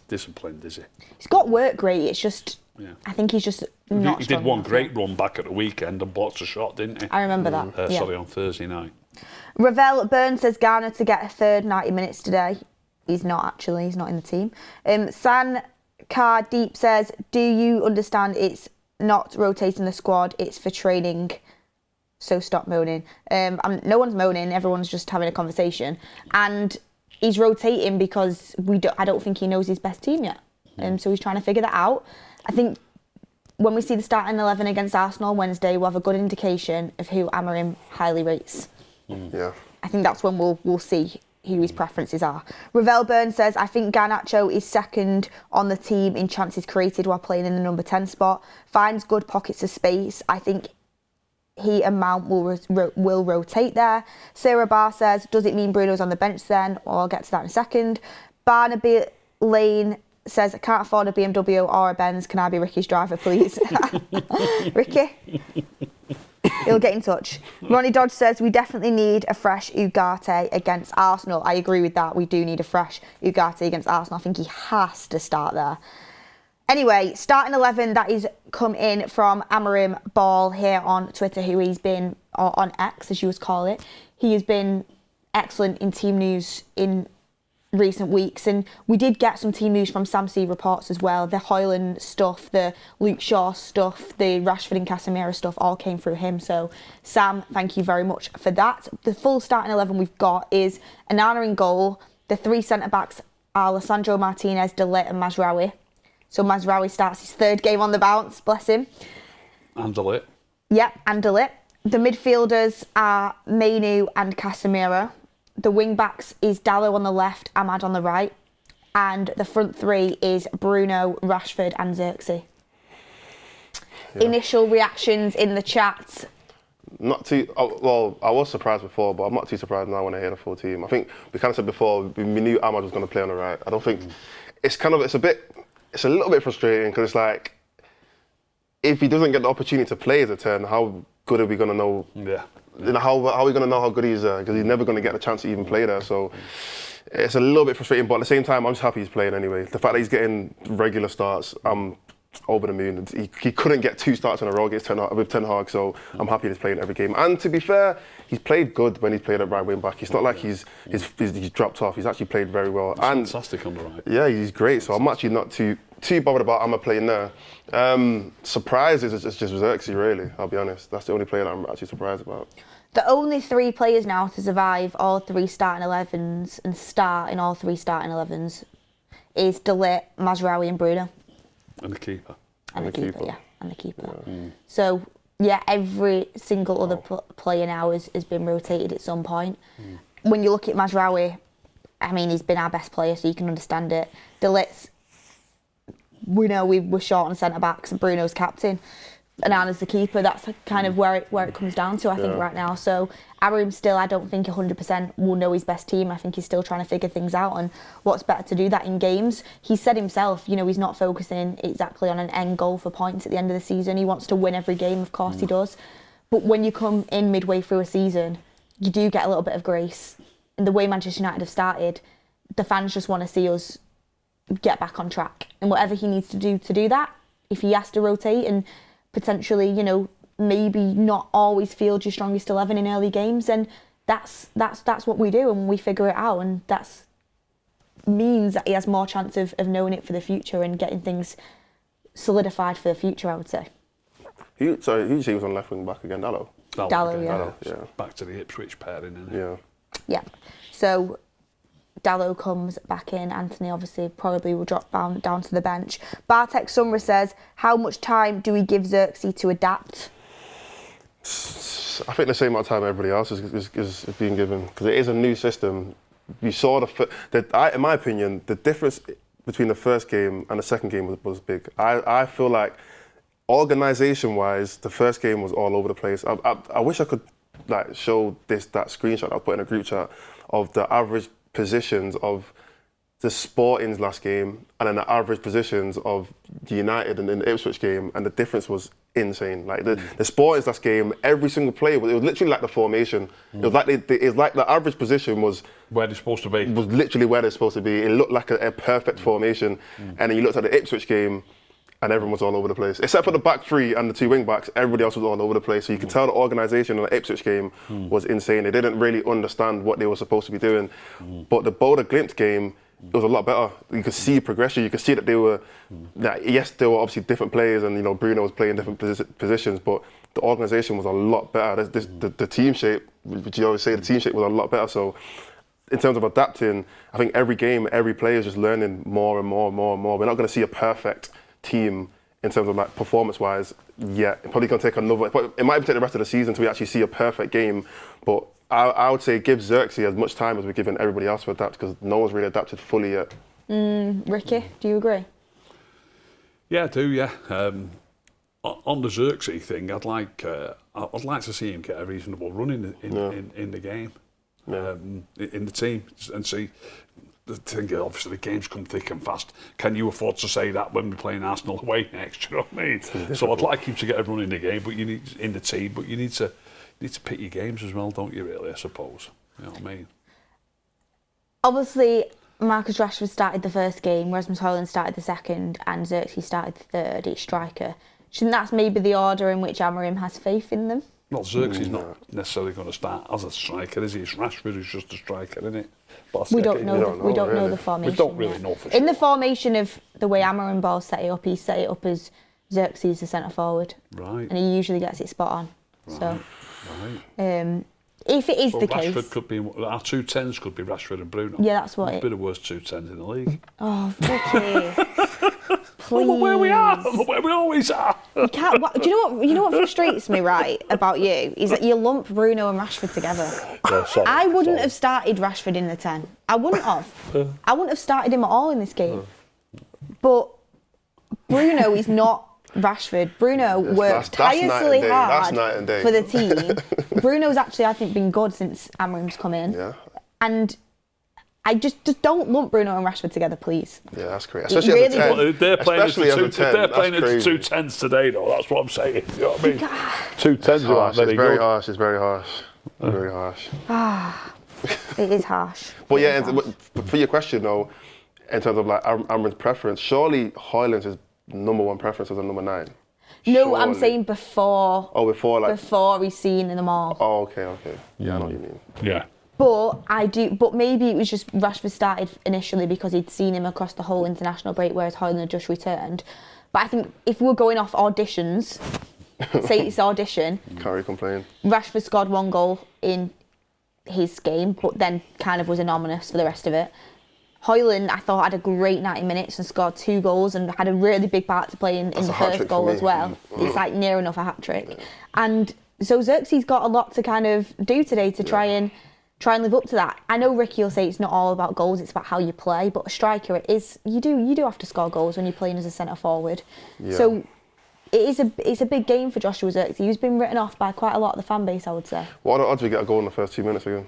disciplined, is he? He's got work rate. It's just, Yeah. I think he's just not He strong did one enough. great run back at the weekend and blocked a shot, didn't he? I remember that. Yeah. Sorry, on Thursday night. Ravel Byrne says Garner to get a third 90 minutes today. He's not actually. He's not in the team. San Car Deep says, do you understand it's not rotating the squad, it's for training, so stop moaning. No one's moaning, everyone's just having a conversation. And he's rotating because I don't think he knows his best team yet. So he's trying to figure that out. I think when we see the starting 11 against Arsenal on Wednesday, we'll have a good indication of who Amorim highly rates. Yeah. I think that's when we'll see who his preferences are. Ravel Byrne says, I think Garnacho is second on the team in chances created while playing in the number 10 spot. Finds good pockets of space. I think he and Mount will rotate there. Sarah Barr says, does it mean Bruno's on the bench then? Well, I'll get to that in a second. Barnaby Lane says, I can't afford a BMW or a Benz. Can I be Ricky's driver, please? Ricky? He'll get in touch. Ronnie Dodge says, we definitely need a fresh Ugarte against Arsenal. I agree with that. We do need a fresh Ugarte against Arsenal. I think he has to start there. Anyway, starting 11, that is come in from Amorim Ball here on Twitter, who he's been, or on X, as you would call it. He has been excellent in team news in recent weeks, and we did get some team news from Sam C reports as well. The Hoyland stuff, the Luke Shaw stuff, the Rashford and Casemiro stuff all came through him. So Sam, thank you very much for that. The full starting 11 we've got is Onana in goal. The three centre-backs are Alessandro Martinez, De Ligt and Mazraoui. So Mazraoui starts his third game on the bounce, bless him. And De Ligt. Yep, and De Ligt. The midfielders are Mainoo and Casemiro. The wing-backs is Dallo on the left, Ahmad on the right. And the front three is Bruno, Rashford and Xerxes. Yeah. Initial reactions in the chat? Not too... well, I was surprised before, but I'm not too surprised now when I hear the full team. I think we kind of said before, we knew Ahmad was going to play on the right. I don't think... It's a little bit frustrating because it's like, if he doesn't get the opportunity to play as a 10, how good are we going to know? Yeah. You know, how are we going to know how good he is there? Because he's never going to get a chance to even play there. So it's a little bit frustrating, but at the same time, I'm just happy he's playing anyway. The fact that he's getting regular starts, I'm over the moon. He couldn't get 2 starts in a row with Ten Hag, so I'm happy he's playing every game. And to be fair, he's played good when he's played at right wing back. It's not like he's dropped off. He's actually played very well. He's fantastic on the right. Yeah, he's great. So I'm actually not too bothered about Amma playing there. Surprise is just Xerxes, really, I'll be honest. That's the only player that I'm actually surprised about. The only 3 players now to survive all 3 starting 11s and start in all 3 starting 11s is De Ligt, Mazraoui and Bruno. And the keeper. And the keeper, yeah. And the keeper. Yeah. So, yeah, every single other player now has been rotated at some point. When you look at Mazraoui, I mean, he's been our best player, so you can understand it. De Ligt, we know we were short on centre-backs and Bruno's captain. And Anna's the keeper. That's kind of where it comes down to, I think, right now. So Amorim still, I don't think 100% will know his best team. I think he's still trying to figure things out, and what's better to do that in games. He said himself, you know, he's not focusing exactly on an end goal for points at the end of the season. He wants to win every game, of course he does. But when you come in midway through a season, you do get a little bit of grace. And the way Manchester United have started, the fans just want to see us get back on track. And whatever he needs to do that, if he has to rotate and potentially, you know, maybe not always field your strongest 11 in early games, and that's what we do, and we figure it out, and that means that he has more chance of knowing it for the future and getting things solidified for the future, I would say. Who was on left wing back again? Dallo, yeah. Back to the Ipswich pairing, isn't it? Yeah. Yeah. So Dallo comes back in. Anthony obviously probably will drop down to the bench. Bartek Sumra says, how much time do we give Xerxes to adapt? I think the same amount of time everybody else is being given, because it is a new system. You saw in my opinion, the difference between the first game and the second game was big. I feel like organisation-wise, the first game was all over the place. I wish I could show that screenshot I put in a group chat of the average positions of the Sporting's last game and then the average positions of the United and the Ipswich game, and the difference was insane. Like the Sporting's last game, every single play, it was literally like the formation. It was like the average position was where they're supposed to be. Was literally where they're supposed to be. It looked like a perfect formation. And then you looked at the Ipswich game, and everyone was all over the place. Except for the back three and the two wing backs, everybody else was all over the place. So you could tell the organisation in the Ipswich game was insane. They didn't really understand what they were supposed to be doing. But the Boda Glimt game, it was a lot better. You could see progression. You could see that they were, yes, they were obviously different players, and Bruno was playing different positions, but the organisation was a lot better. The team shape, which you always say, the team shape was a lot better. So in terms of adapting, I think every game, every player is just learning more and more and more and more. We're not going to see a perfect team in terms of like performance-wise yet. It's probably going to take it might take the rest of the season till we actually see a perfect game, but I would say give Xerxes as much time as we're giving everybody else to adapt, because no one's really adapted fully yet. Ricky, do you agree? Yeah, I do. Yeah. On the Xerxes thing, I'd like to see him get a reasonable run in the game, in the team, and see. The thing is, obviously, the games come thick and fast. Can you afford to say that when we're playing Arsenal away next? You know what I mean? So I'd like him to get a run in the game, but you need in the team, but you need to pick your games as well, don't you? Really, I suppose. You know what I mean? Obviously, Marcus Rashford started the first game, Rasmus Højlund started the second, and Xerxes started the third, each striker. Do you think that's maybe the order in which Amorim has faith in them? Well, Xerxes is not necessarily going to start as a striker, is he? It's Rashford who's just a striker, isn't it? We don't know the formation. We don't really know for sure. In the formation of the way Amorim Ball set it up, he set it up as Xerxes the centre forward. Right. And he usually gets it spot on. Right. So, right. If it is the Rashford case, could be our 2-10s could be Rashford and Bruno. Yeah, that's what it would be the worst 2-10s in the league. Oh, Ricky. Please. Look where we are. Look where we always are. You can't. Do you know what frustrates me, right, about you is that you lump Bruno and Rashford together. Yeah, sorry, I wouldn't have started Rashford in the 10. I wouldn't have. I wouldn't have started him at all in this game. But Bruno is not Rashford. Bruno worked tirelessly hard for the team. Bruno's actually, I think, been good since Amorim's come in. Yeah. And I just don't lump Bruno and Rashford together, please. Yeah, that's great. Especially as a 10. Well, they're playing as a 10. They're playing as 2 10s today, though. That's what I'm saying. You know what I mean? 2 10s are very good. It's very harsh. Very harsh. It is harsh. But yeah, for your question though, in terms of like Amorim's preference, surely Højlund's his number one preference as a number 9. No, surely. I'm saying before. Oh, before he's seen in them all. Oh, okay. Yeah, I know what you mean. Yeah. But maybe it was just Rashford started initially because he'd seen him across the whole international break, whereas Højlund had just returned. But I think if we're going off auditions, say it's audition. Can't really complain. Rashford scored 1 goal in his game, but then kind of was anonymous for the rest of it. Højlund, I thought, had a great 90 minutes and scored 2 goals and had a really big part to play in the first goal as well. It's like near enough a hat-trick. Yeah. And so Xerxes got a lot to kind of do today to try and live up to that. I know Ricky will say it's not all about goals, it's about how you play, but a striker, it is, you do have to score goals when you're playing as a centre forward. Yeah. So it's a big game for Joshua Xerxes. He's been written off by quite a lot of the fan base, I would say. What are the odds we get a goal in the first 2 minutes again?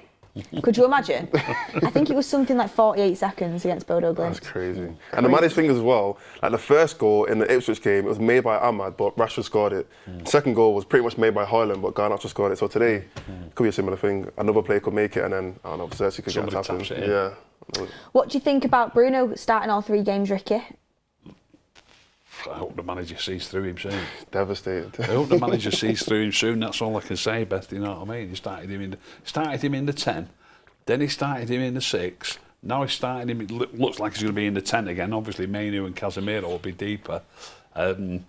Could you imagine? I think it was something like 48 seconds against Bodo Glimt. That's crazy. And the maddest thing as well, like the first goal in the Ipswich game, it was made by Ahmad, but Rashford scored it. The second goal was pretty much made by Højlund, but Garnacho scored it. So today, it could be a similar thing. Another player could make it, and then, I don't know, Xerxes could get a tap in. Yeah. What do you think about Bruno starting all 3 games, Ricky? I hope the manager sees through him soon. Devastated. I hope the manager sees through him soon. That's all I can say, Beth. You know what I mean? He started him in the 10. Then he started him in the 6. Now he's starting him. It looks like he's going to be in the 10 again. Obviously, Mainoo and Casemiro will be deeper. And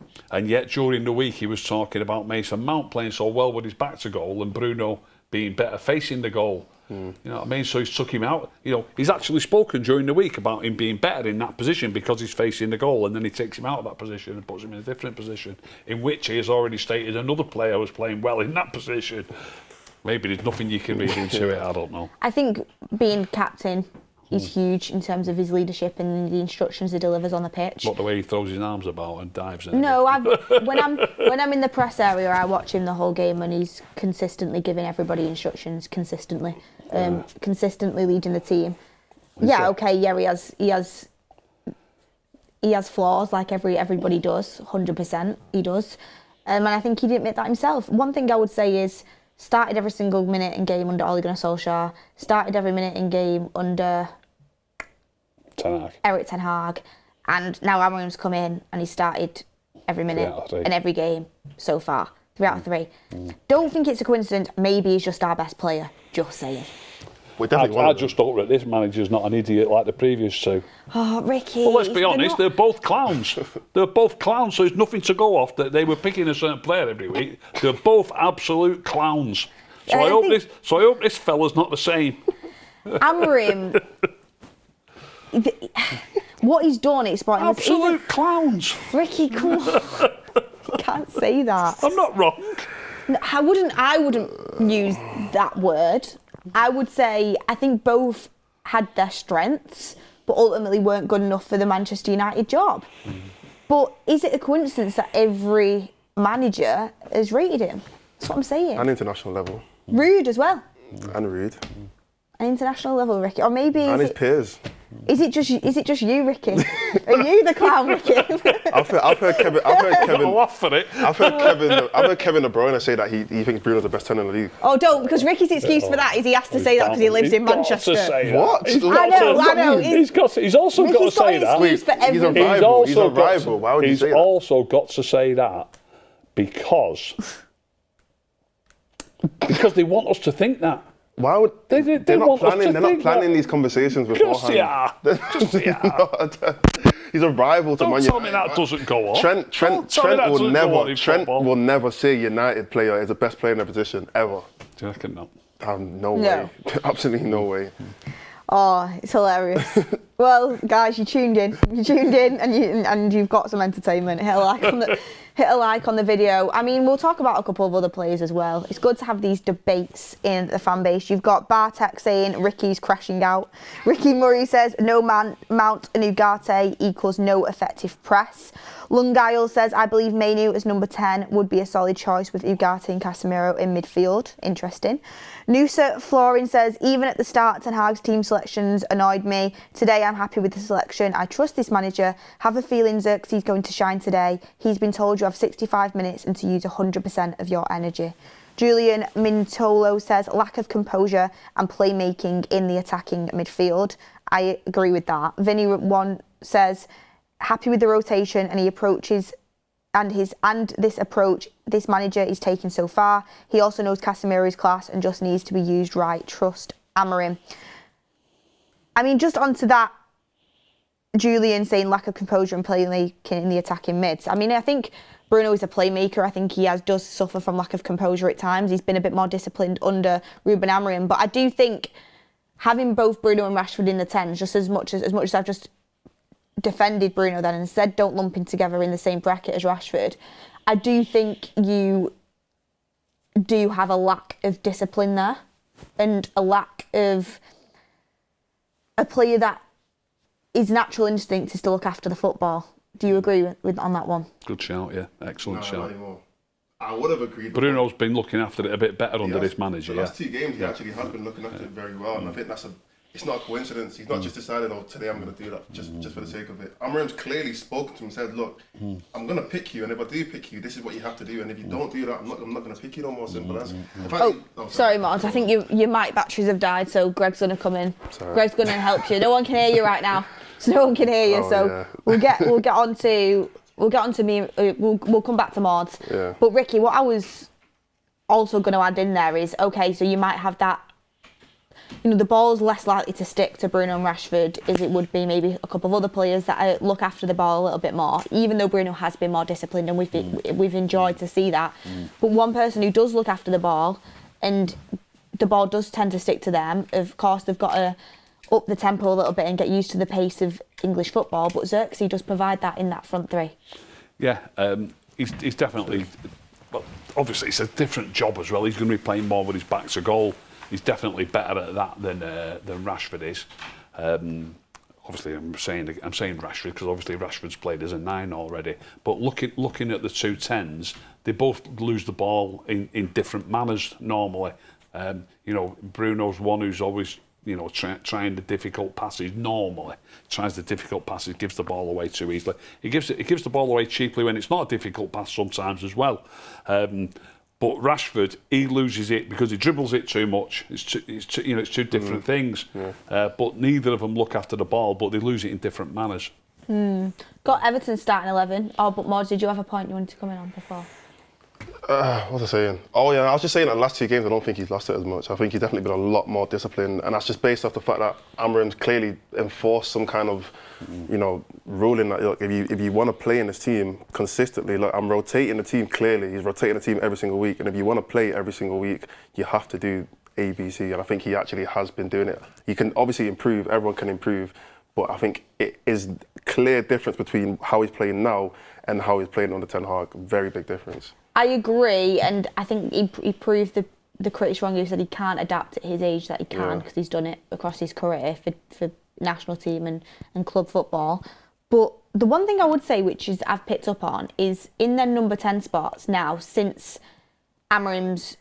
yet, during the week, he was talking about Mason Mount playing so well with his back to goal and Bruno being better facing the goal. You know what I mean? So he's took him out. You know, he's actually spoken during the week about him being better in that position because he's facing the goal, and then he takes him out of that position and puts him in a different position, in which he has already stated another player was playing well in that position. Maybe there's nothing you can read into it, I don't know. I think being captain is huge in terms of his leadership and the instructions he delivers on the pitch. What, the way he throws his arms about and dives in? No, when I'm in the press area, I watch him the whole game and he's consistently giving everybody instructions, consistently leading the team. Yeah, okay, yeah, he has flaws like everybody does, 100%, he does. And I think he'd admit that himself. One thing I would say is, started every single minute in game under Ole Gunnar Solskjaer, started every minute in game under Erik Ten Hag, and now Amorim's come in and he started every minute in every game so far, 3 out of 3. Don't think it's a coincidence, maybe he's just our best player, just saying. I just hope that this manager's not an idiot like the previous two. Oh, Ricky. Well, let's be honest, they're both clowns. They're both clowns, so there's nothing to go off that they were picking a certain player every week. They're both absolute clowns. So I hope this fella's not the same. Amorim, what he's done is absolute clowns. Ricky, come on. You can't say that. I'm not wrong. I wouldn't use that word. I would say I think both had their strengths, but ultimately weren't good enough for the Manchester United job. But is it a coincidence that every manager has rated him? That's what I'm saying. And international level. Rude as well. And Rude. An international level, Ricky, or maybe and his peers. Is it just you, Ricky? Are you the clown, Ricky? I've heard Kevin. Laugh for it. I've heard Kevin De Bruyne say that he thinks Bruno's the best 10 in the league. Oh, don't, because Ricky's excuse for that is he has to say that because he lives in Manchester. What? I know. He's also got to say that. He's a rival. He's a rival. Why would you say that? He's also got to say that because they want us to think that. Why would they're not planning these conversations beforehand? They are. He's a rival to Man United. Don't tell me that doesn't go on. Trent will never say United player is the best player in the position ever. Do you reckon not? No way. Absolutely no way. Oh, it's hilarious. Well, guys, you tuned in, and you've got some entertainment. Hit a like on the video. I mean, we'll talk about a couple of other players as well. It's good to have these debates in the fan base. You've got Bartek saying Ricky's crashing out. Ricky Murray says no man Mount and Ugarte equals no effective press. Lungail says I believe Mainoo as number 10 would be a solid choice with Ugarte and Casemiro in midfield. Interesting. Noosa Florin says even at the start Ten Hag's team selections annoyed me. Today I'm happy with the selection. I trust this manager. Have a feeling Xerxes going to shine today. He's been told you have 65 minutes and to use 100% of your energy. Julian Mintolo says lack of composure and playmaking in the attacking midfield. I agree with that. Vinny One says happy with the rotation and he approaches and this approach this manager is taking so far. He also knows Casemiro's class and just needs to be used right. Trust Amorim. I mean, just onto that, Julian saying lack of composure and playmaking in the attacking mids. I mean, I think Bruno is a playmaker. I think he does suffer from lack of composure at times. He's been a bit more disciplined under Ruben Amorim. But I do think having both Bruno and Rashford in the 10s, just as much as I've just defended Bruno then and said don't lump him together in the same bracket as Rashford, I do think you do have a lack of discipline there and a lack of a player that his natural instinct is to look after the football. Do you agree with on that one? Good shout, yeah. Excellent shout. Not anymore. I would have agreed. Bruno's been looking after it a bit better under this manager. The last 2 games, he actually has been looking after it very well, and I think it's not a coincidence. He's not just decided, today I'm going to do that just for the sake of it. Amorim's clearly spoken to him and said, look, I'm going to pick you, and if I do pick you, this is what you have to do, and if you don't do that, I'm not going to pick you no more. Simple as. Sorry, Mods. I think your mic batteries have died, so Greg's going to come in. Sorry. Greg's going to help you. No one can hear you right now, so no one can hear you. We'll get on to me. We'll come back to Mods. Yeah. But Ricky, what I was also going to add in there is so you might have that. The ball's less likely to stick to Bruno and Rashford as it would be maybe a couple of other players that look after the ball a little bit more, even though Bruno has been more disciplined and we've enjoyed to see that. But one person who does look after the ball and the ball does tend to stick to them, of course they've got to up the tempo a little bit and get used to the pace of English football, but Xerxes does provide that in that front three. Yeah, he's definitely, well, obviously it's a different job as well. He's going to be playing more with his back to goal. He's definitely better at that than Rashford is. Obviously, I'm saying Rashford because obviously Rashford's played as a 9 already. But looking at the 2 10s, they both lose the ball in different manners normally. Bruno's one who's always trying the difficult passes normally. Tries the difficult passes, gives the ball away too easily. He gives the ball away cheaply when it's not a difficult pass sometimes as well. But Rashford, he loses it because he dribbles it too much. It's two different things. Yeah. But neither of them look after the ball, but they lose it in different manners. Got Everton starting 11. Oh, but Mordzs, did you have a point you wanted to come in on before? What was I saying? Oh yeah, I was just saying that the last 2 games I don't think he's lost it as much. I think he's definitely been a lot more disciplined, and that's just based off the fact that Amorim's clearly enforced some kind of, ruling that, look, if you want to play in this team consistently, look, I'm rotating the team clearly. He's rotating the team every single week, and if you want to play every single week, you have to do A, B, C, and I think he actually has been doing it. You can obviously improve. Everyone can improve. But I think it is clear difference between how he's playing now and how he's playing under Ten Hag. Very big difference. I agree, and I think he proved the critics wrong who said he can't adapt at his age, that he can, because he's done it across his career for national team and club football. But the one thing I would say, which is I've picked up on, is in their number 10 spots now, since Amorim's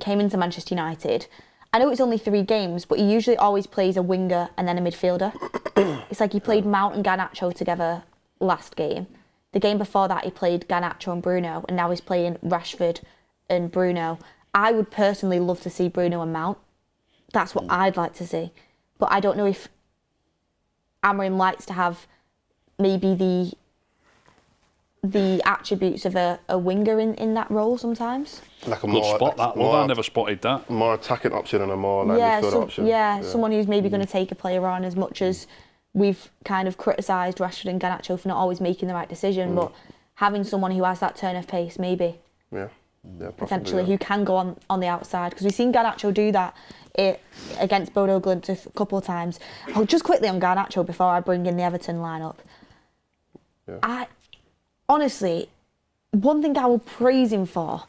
came into Manchester United, I know it's only 3 games, but he usually always plays a winger and then a midfielder. It's like he played Mount and Garnacho together last game. The game before that, he played Garnacho and Bruno, and now he's playing Rashford and Bruno. I would personally love to see Bruno and Mount. That's what I'd like to see. But I don't know if Amorim likes to have maybe the attributes of a winger in that role sometimes. Like a Good spot that. I never spotted that. More attacking option and a more midfield option. Yeah, someone who's maybe going to take a player on, as much as we've kind of criticised Rashford and Garnacho for not always making the right decision, but having someone who has that turn of pace, maybe. Yeah, potentially, who can go on the outside. Because we've seen Garnacho do that against Bodo Glimt a couple of times. Oh, just quickly on Garnacho before I bring in the Everton lineup. Yeah. Honestly, one thing I will praise him for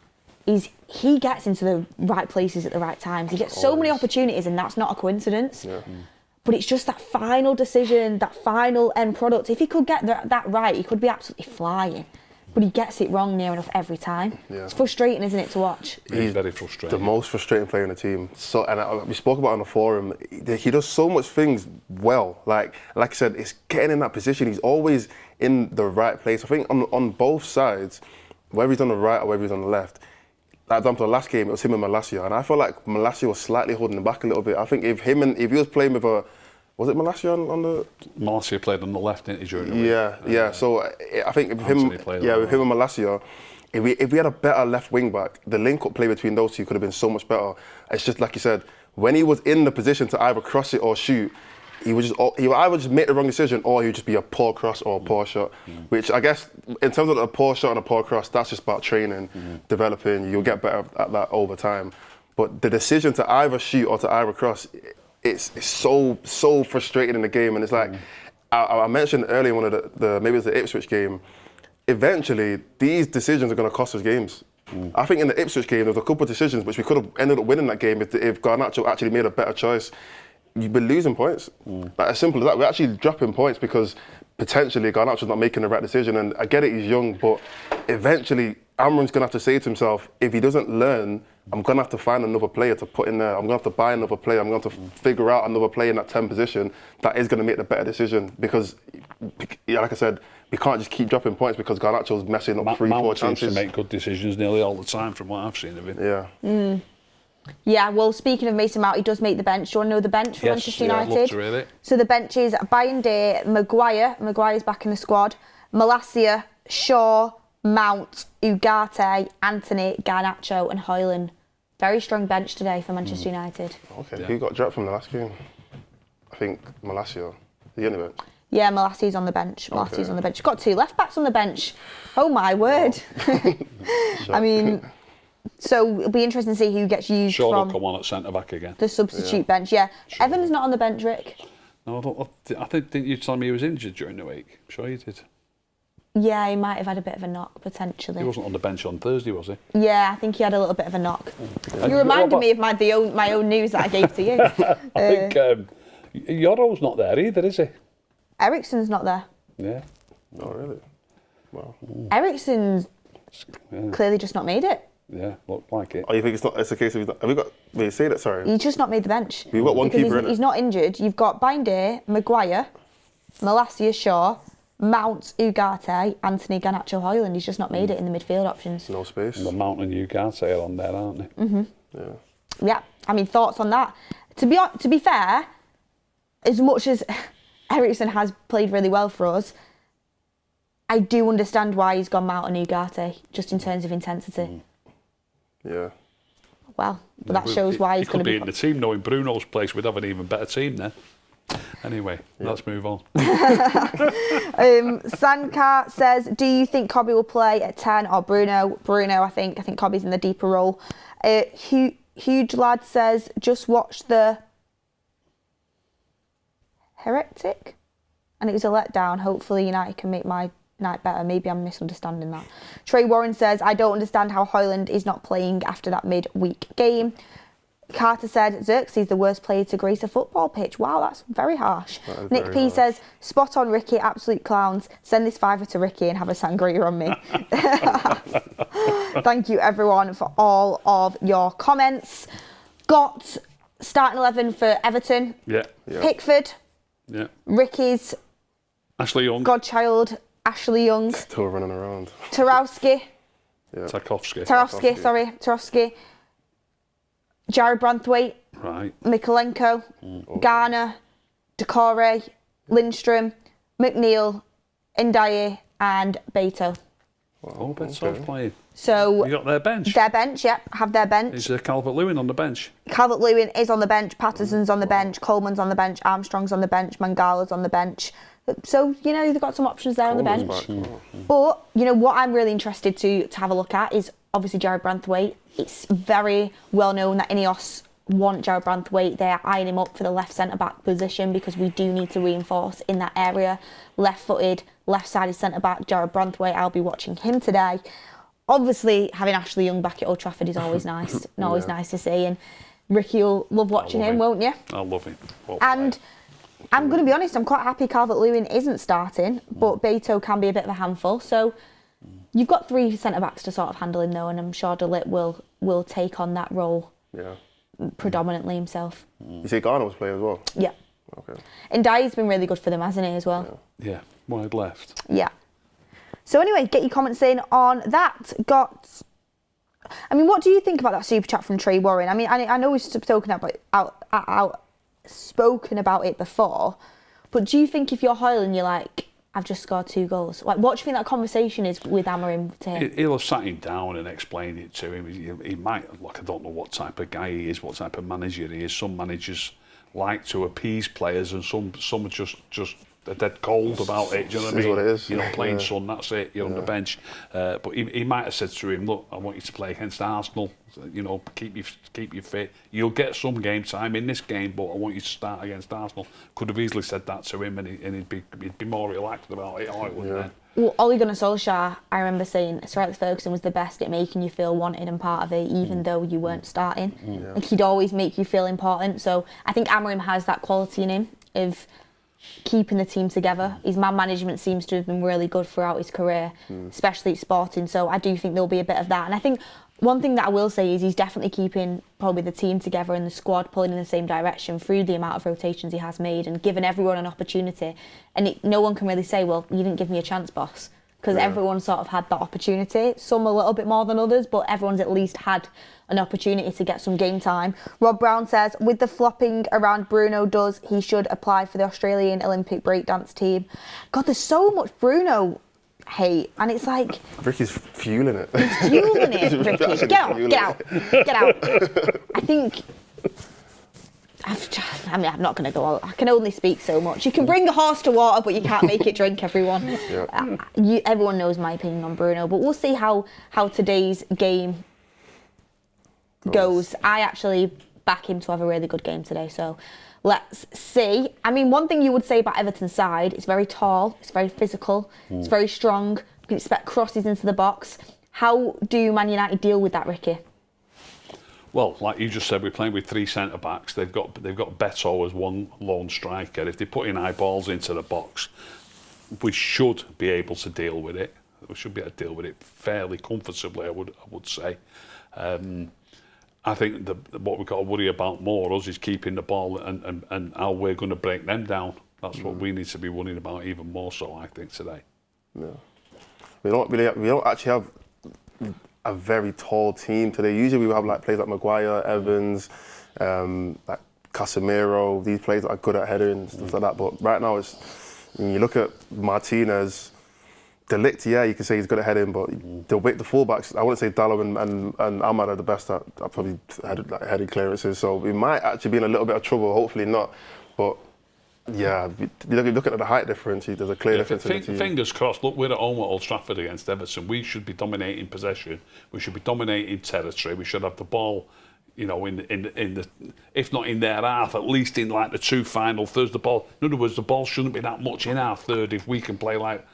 is he gets into the right places at the right times. He gets so many opportunities, and that's not a coincidence. Yeah. But it's just that final decision, that final end product. If he could get that right, he could be absolutely flying. But he gets it wrong near enough every time. Yeah. It's frustrating, isn't it, to watch? He's very frustrating. The most frustrating player in the team. So, and we spoke about it on the forum. He does so much things well. Like I said, it's getting in that position. He's always in the right place. I think on both sides, whether he's on the right or whether he's on the left. For example, the last game, it was him and Malacia, and I felt like Malacia was slightly holding him back a little bit. I think if he was playing with was it Malacia on the? Malacia played on the left, didn't he, during the week? Yeah. So I think with him and Malacia, if we had a better left wing back, the link-up play between those two could have been so much better. It's just like you said, when he was in the position to either cross it or shoot, he would either just make the wrong decision or he would just be a poor cross or a poor shot. Which I guess, in terms of a poor shot and a poor cross, that's just about training, developing. You'll get better at that over time. But the decision to either shoot or to either cross, it's so frustrating in the game. And it's like, I mentioned earlier in one of maybe it was the Ipswich game, eventually these decisions are going to cost us games. I think in the Ipswich game, there was a couple of decisions which we could have ended up winning that game if Garnacho actually made a better choice. You've been losing points. Like, as simple as that. We're actually dropping points because potentially Garnacho's not making the right decision. And I get it, he's young, but eventually Amorim's going to have to say to himself, if he doesn't learn, I'm going to have to find another player to put in there. I'm going to have to buy another player. I'm going to have to figure out another player in that 10 position that is going to make the better decision. Because, like I said, we can't just keep dropping points because Garnacho's messing up 3-4 chances. Seems to make good decisions nearly all the time from what I've seen of him. Yeah. Yeah, well, speaking of Mason Mount, he does make the bench. Do you want to know the bench for Manchester United? I'd love to really. So the bench is Bayern, Maguire's back in the squad, Malacia, Shaw, Mount, Ugarte, Anthony, Garnacho and Højlund. Very strong bench today for Manchester United. Okay, who got dropped from the last game? I think Malacia. The end of it. Yeah, Malacia's on the bench. Malacia's on the bench. Got 2 left backs on the bench. Oh my word. I mean, so it'll be interesting to see who gets used Shaw from will come on at centre back again. The substitute bench. Yeah. Sure. Evans not on the bench, Rick. No, I think didn't you tell me he was injured during the week? I'm sure you did. Yeah, he might have had a bit of a knock, potentially. He wasn't on the bench on Thursday, was he? Yeah, I think he had a little bit of a knock. You reminded me of my own news that I gave to you. I think Yoro's not there either, is he? Eriksen's not there. Yeah. Oh, really? Wow. Eriksen's clearly just not made it. Yeah, looked like it. Oh, you think it's not? It's a case of have we got? Wait, say that. Sorry. He's just not made the bench. We've got one because keeper in he's it. not injured. You've got Binday, Maguire, Malacia Shaw, Mount, Ugarte, Anthony, Garnacho, Højlund. He's just not made it in the midfield options. No space. And the Mount and Ugarte are on there, aren't they? Yeah. Yeah, I mean, thoughts on that? To be fair, as much as Eriksen has played really well for us, I do understand why he's gone Mount and Ugarte, just in terms of intensity. Yeah. Well, but that shows why he's He could going to be in the team. Knowing Bruno's place, we'd have an even better team then. Anyway, let's move on. Sankar says, do you think Cobby will play at 10 or Bruno? Bruno, I think. I think Cobby's in the deeper role. Huge Lad says, just watch the Heretic. And it was a letdown. Hopefully United can make my night better. Maybe I'm misunderstanding that. Trey Warren says, I don't understand how Højlund is not playing after that midweek game. Carter said, Xerxes the worst player to grace a football pitch. Wow, that's very harsh. Nick P says, spot on Ricky, absolute clowns. Send this $5 to Ricky and have a sangria on me. Thank you everyone for all of your comments. Got starting 11 for Everton. Yeah. Pickford. Yeah. Ricky's Ashley Young. godchild, Ashley Young. Still running around. Tarkowski. Tarkowski. Jared Branthwaite. Right. Mikolenko. Garner. Decore. Lindstrom. McNeil. Ndiaye. And Beto. Oh, Beth's playing. So You got their bench. their bench, yep, have their bench. Is Calvert-Lewin on the bench? Calvert-Lewin is on the bench, Patterson's on the bench, Coleman's on the bench, Armstrong's on the bench, Mangala's on the bench. So, they've got some options there on the bench. But, what I'm really interested to have a look at is obviously Jared Branthwaite. It's very well known that Ineos want Jared Branthwaite. They're eyeing him up for the left centre-back position because we do need to reinforce in that area. Left-footed, left-sided centre-back, Jared Branthwaite. I'll be watching him today. Obviously, having Ashley Young back at Old Trafford is always nice. Always nice to see. And Ricky will love watching him, won't you? I love him. And I'm going to be honest, I'm quite happy Calvert-Lewin isn't starting, but Beto can be a bit of a handful. So you've got 3 centre-backs to sort of handle him, though, and I'm sure De Ligt will take on that role predominantly himself. You say Garner was playing as well? Yeah. Okay. And Dye's been really good for them, hasn't he, as well? Yeah, wide left. Yeah. So anyway, get your comments in on that. What do you think about that super chat from Trey Warren? I know we've spoken about it before, but do you think if you're Højlund, you're like, I've just scored 2 goals? Like, what do you think that conversation is with Amorim to him? He'll have sat him down and explained it to him. He might, I don't know what type of guy he is, what type of manager he is. Some managers like to appease players, and some are just they're dead cold about it. Do you know what I mean? What it is. You're not playing, son. That's it. You're on the bench. But he might have said to him, "Look, I want you to play against Arsenal. Keep you fit. You'll get some game time in this game, but I want you to start against Arsenal." Could have easily said that to him, and he'd be more relaxed about it. Well, Ole Gunnar Solskjaer, I remember saying Sir Alex Ferguson was the best at making you feel wanted and part of it, even though you weren't starting. Like, he'd always make you feel important. So I think Amorim has that quality in him of keeping the team together. His man management seems to have been really good throughout his career, especially at Sporting. So I do think there'll be a bit of that. And I think one thing that I will say is he's definitely keeping probably the team together and the squad pulling in the same direction through the amount of rotations he has made and giving everyone an opportunity. And no one can really say, well, you didn't give me a chance, boss. Because everyone sort of had that opportunity. Some a little bit more than others, but everyone's at least had an opportunity to get some game time. Rob Brown says, with the flopping around Bruno does, he should apply for the Australian Olympic breakdance team. God, there's so much Bruno hate, and it's like... Ricky's fueling it. He's fueling it, Ricky. Get out. I think... I'm not going to go on. I can only speak so much. You can bring a horse to water, but you can't make it drink, everyone. Everyone knows my opinion on Bruno, but we'll see how today's game goes. I actually back him to have a really good game today, so let's see. One thing you would say about Everton's side, it's very tall, it's very physical, it's very strong. You can expect crosses into the box. How do Man United deal with that, Ricky? Well, like you just said, we're playing with 3 centre-backs. They've got Beto as one lone striker. If they put in high balls into the box, we should be able to deal with it. We should be able to deal with it fairly comfortably, I would say. I think what we've got to worry about more us is keeping the ball and how we're going to break them down. That's what we need to be worrying about even more so, I think, today. Yeah. We don't actually have a very tall team today. Usually we have like players like Maguire, Evans, like Casemiro, these players that are good at heading and stuff like that. But right now, when you look at Martinez, De Ligt, yeah, you can say he's good at heading, but the fullbacks, I wouldn't say Dallo and Ahmad are the best at probably heading clearances. So we might actually be in a little bit of trouble. Hopefully not, but. Yeah, looking at the height difference, there's a clear difference in the team. Fingers crossed. Look, we're at home at Old Trafford against Everton. We should be dominating possession. We should be dominating territory. We should have the ball, in the if not in their half, at least in like the two final thirds. The ball. In other words, the ball shouldn't be that much in our third. If we can play like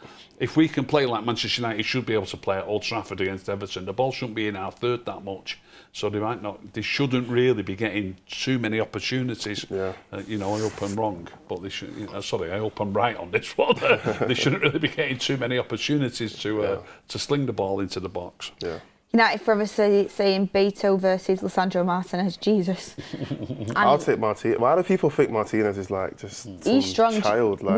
Manchester United should be able to play at Old Trafford against Everton, the ball shouldn't be in our third that much. So they shouldn't really be getting too many opportunities. Yeah. I hope I'm wrong, but they should. I hope I'm right on this one. They shouldn't really be getting too many opportunities to sling the ball into the box. Yeah. United forever saying Beto versus Lisandro Martinez. Jesus. I'll take Martinez. Why do people think Martinez is like just he's strong child? Like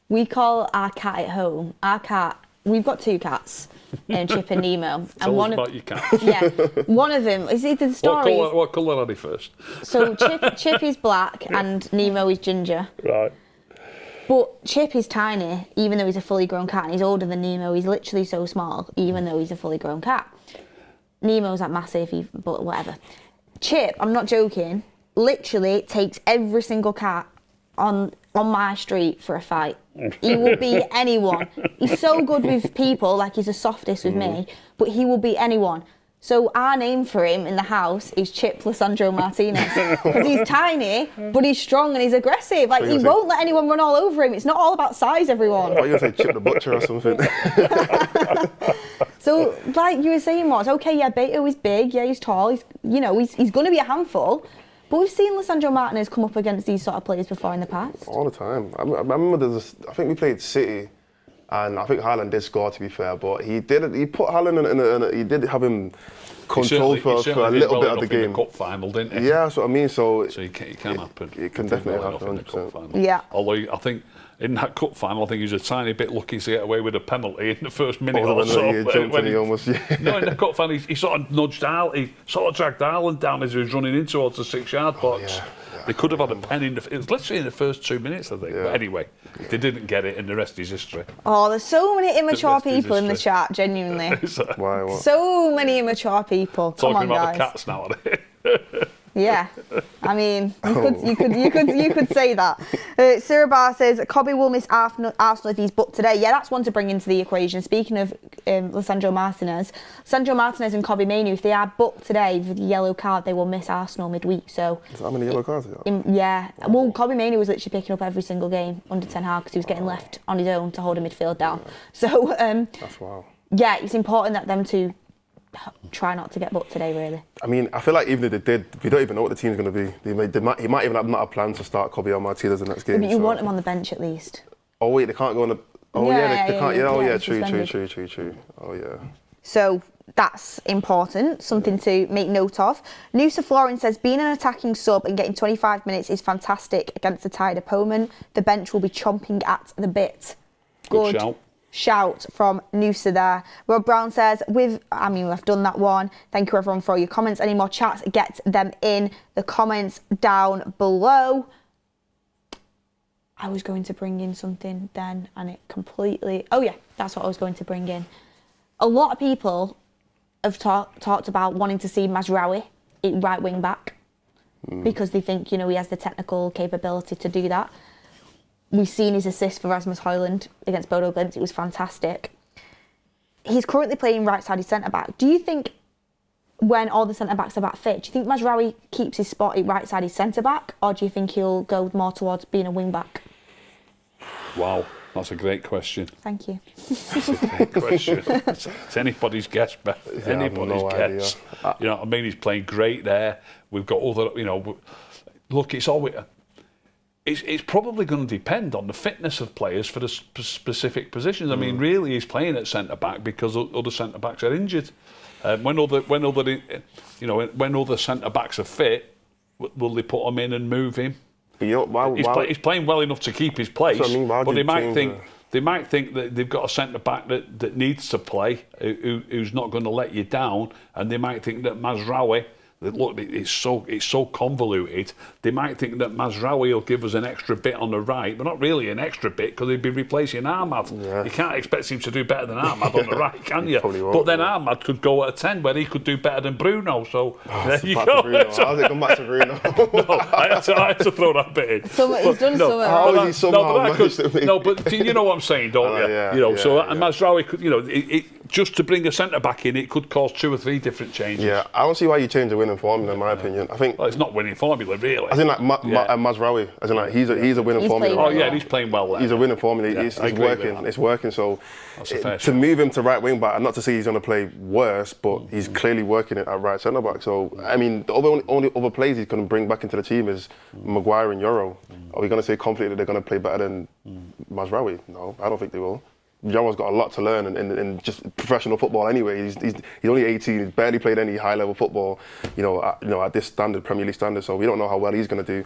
we call our cat at home. Our cat. We've got two cats, Chip and Nemo. Tell us about your cats. Yeah, one of them is either the story. What colour are they first? So Chip is black and Nemo is ginger. Right. But Chip is tiny, even though he's a fully grown cat, and he's older than Nemo. He's literally so small, even though he's a fully grown cat. Nemo's like massive, but whatever. Chip, I'm not joking, literally takes every single cat on my street for a fight. He will beat anyone. He's so good with people, like he's the softest with me, but he will beat anyone. So our name for him in the house is Chip Lisandro Martinez, because he's tiny, but he's strong and he's aggressive. Like he won't let anyone run all over him. It's not all about size, everyone. I thought you were going to say Chip the Butcher or something. So, like you were saying, Mords, okay, yeah, Beto is big, yeah, he's tall, he's going to be a handful. But we've seen Lisandro Martinez come up against these sort of players before in the past. All the time. I remember I think we played City, and I think Haaland did score, to be fair, but he put Haaland he did have him controlled for a little bit of the game. In the cup final, didn't he? Yeah, that's what I mean. So it can happen. It can definitely happen. In the cup final. Yeah. Although I think in that cup final, I think he was a tiny bit lucky to get away with a penalty in the first minute or so. He jumped and he almost. No, in the cup final, he sort of nudged Haaland. He sort of dragged Haaland down as he was running in towards the 6-yard box. Yeah. They could have had a pen it was literally in the first 2 minutes, I think. Yeah. But anyway, they didn't get it, and the rest is history. Oh, there's so many immature people in the chat, genuinely. Why? What? So many immature people. Talking Come on, about guys. the cats now. Yeah, I mean, you could say that. Sirabar says Cobby will miss Arsenal if he's booked today. Yeah, that's one to bring into the equation. Speaking of Lisandro Martinez and Cobby Mainoo, if they are booked today with the yellow card, they will miss Arsenal midweek. So is that how many yellow cards? Yeah. Well, Cobby Mainoo was literally picking up every single game under Ten Hag because he was getting left on his own to hold a midfield down. Yeah. So that's wow. Yeah, it's important that them two try not to get booked today, really. I mean, I feel like even if they did, we don't even know what the team's going to be. He might even not have plans to start Cobby or Martinez the next game. But you want him on the bench at least. Oh wait, they can't go on the. Oh yeah, they can't. Yeah, oh yeah, true. Oh yeah. So that's important, something to make note of. Nusa Florence says being an attacking sub and getting 25 minutes is fantastic against a tired opponent. The bench will be chomping at the bit. Good shout from Noosa there. Rob Brown says, we've done that one. Thank you everyone for all your comments. Any more chats, get them in the comments down below. I was going to bring in something then and it completely... Oh yeah, that's what I was going to bring in. A lot of people have talked about wanting to see Mazraoui right wing back because they think, he has the technical capability to do that. We've seen his assist for Rasmus Højlund against Bodo Glimt. It was fantastic. He's currently playing right-sided centre-back. Do you think when all the centre-backs are back fit, do you think Mazraoui keeps his spot at right-sided centre-back, or do you think he'll go more towards being a wing-back? Wow, that's a great question. Thank you. That's a great question. It's anybody's guess, Beth. Yeah, anybody's guess. You know what I mean? He's playing great there. We've got other, look, it's always... It's probably going to depend on the fitness of players for the specific positions. I mean, really, he's playing at centre-back because other centre-backs are injured. When other centre backs are fit, will they put him in and move him? But you know, He's playing well enough to keep his place, That's what I mean, why but do you change they might think that they've got a centre back that needs to play, who's not going to let you down, and they might think that Mazraoui. Look, it's so convoluted. They might think that Mazraoui will give us an extra bit on the right, but not really an extra bit because he'd be replacing Ahmad. Yeah. You can't expect him to do better than Ahmad on the right, can you? Probably won't, But then Ahmad could go at a 10 where he could do better than Bruno. So there you back go. to Bruno. How's it come back to Bruno? No, I had to throw that bit in. He's done something. How is he somehow managed to make but you know what I'm saying, don't you? Yeah, And Mazraoui could, just to bring a centre back in, it could cause 2 or 3 different changes. Yeah, I don't see why you change the winning formula, in my opinion. I think. Well, it's not winning formula, really. As in, like Mazraoui, as in, like he's a winning formula. Oh yeah, he's playing well there. He's a winning formula. Yeah, It's working. It's working. So That's to move him to right wing back, not to say he's going to play worse, but he's clearly working it at right centre back. So I mean, the only other players he's going to bring back into the team is Maguire and Euro. Are we going to say confidently that they're going to play better than Mazraoui? No, I don't think they will. Yoro's got a lot to learn in just professional football anyway. He's only 18. He's barely played any high level football, at this standard, Premier League standard. So we don't know how well he's going to do.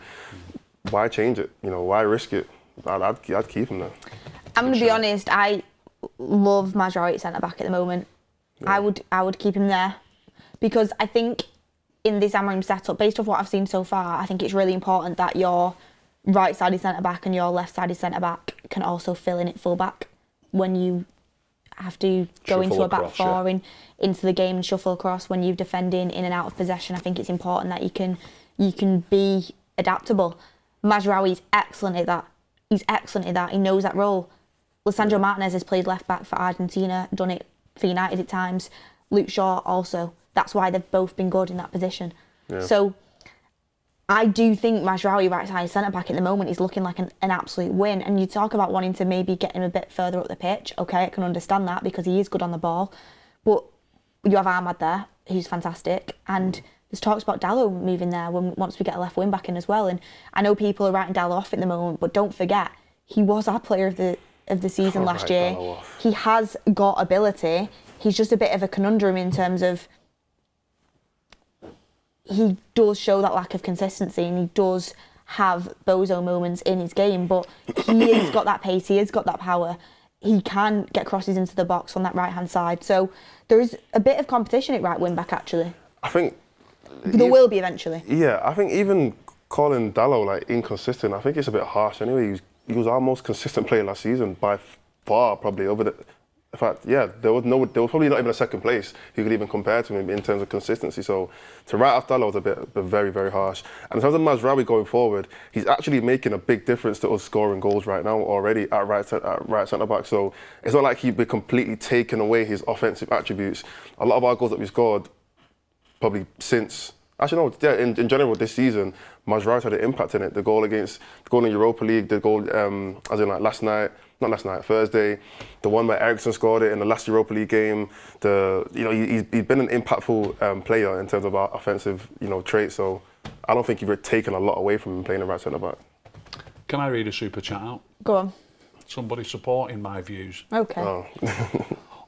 Why change it? Why risk it? I'd keep him there. I'm going to be honest. I love Mazraoui at centre back at the moment. Yeah. I would keep him there because I think in this Amorim setup, based off what I've seen so far, I think it's really important that your right-sided centre back and your left-sided centre back can also fill in at full back. When you have to go into a back four into the game and shuffle across when you're defending in and out of possession, I think it's important that you can be adaptable. Mazraoui is excellent at that. He's excellent at that. He knows that role. Lisandro Martinez has played left back for Argentina, done it for United at times. Luke Shaw also. That's why they've both been good in that position. Yeah. So I do think Mazraoui right-sided centre-back at the moment is looking like an absolute win. And you talk about wanting to maybe get him a bit further up the pitch. Okay, I can understand that because he is good on the ball. But you have Ahmad there, who's fantastic. And there's talks about Dalot moving there once we get a left wing back in as well. And I know people are writing Dalot off at the moment, but don't forget, he was our player of the season last year. He has got ability. He's just a bit of a conundrum in terms of he does show that lack of consistency and he does have bozo moments in his game, but he has got that pace, he has got that power. He can get crosses into the box on that right-hand side. So there is a bit of competition at right wing-back, actually. I think... There will be eventually. Yeah, I think even calling Dalot inconsistent, I think it's a bit harsh anyway. He was our most consistent player last season by far, probably over the... In fact, there was probably not even a second place who could even compare to him in terms of consistency. So to write off Dalot was a bit very, very harsh. And in terms of Mazraoui going forward, he's actually making a big difference to us scoring goals right now already at right centre back. So it's not like he'd be completely taking away his offensive attributes. A lot of our goals that we scored probably since. Actually, no, in general this season, Mazraoui had an impact in it. The goal in Europa League, the goal Thursday, the one where Eriksen scored it in the last Europa League game. He's been an impactful player in terms of our offensive, traits. So I don't think you've taken a lot away from him playing the right centre back. Can I read a super chat out? Go on. Somebody supporting my views. Okay. Oh.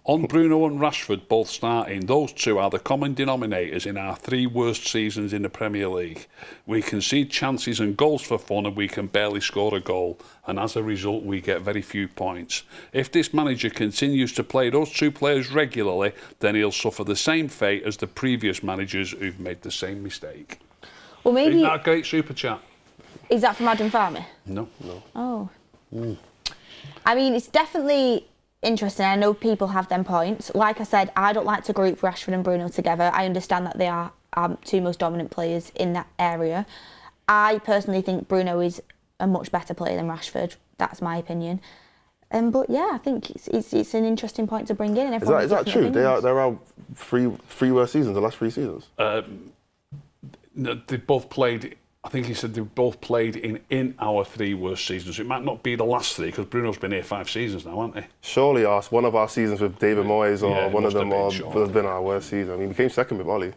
On Bruno and Rashford both starting, those two are the common denominators in our 3 worst seasons in the Premier League. We concede chances and goals for fun and we can barely score a goal, and as a result we get very few points. If this manager continues to play those 2 players regularly, then he'll suffer the same fate as the previous managers who've made the same mistake. Well, maybe... Isn't that a great super chat? Is that from Adam Farmer? No. Oh. I mean, it's definitely... interesting. I know people have them points. Like I said, I don't like to group Rashford and Bruno together. I understand that they are 2 most dominant players in that area. I personally think Bruno is a much better player than Rashford. That's my opinion. But yeah, I think it's an interesting point to bring in. And is that true? Opinions. They're our 3 worst seasons, the last 3 seasons. No, they both played. I think he said they both played in our 3 worst seasons. It might not be the last 3 because Bruno's been here 5 seasons now, hasn't he? Surely one of our seasons with David Moyes or one of them would have been our worst season. I mean, we came second with Ollie.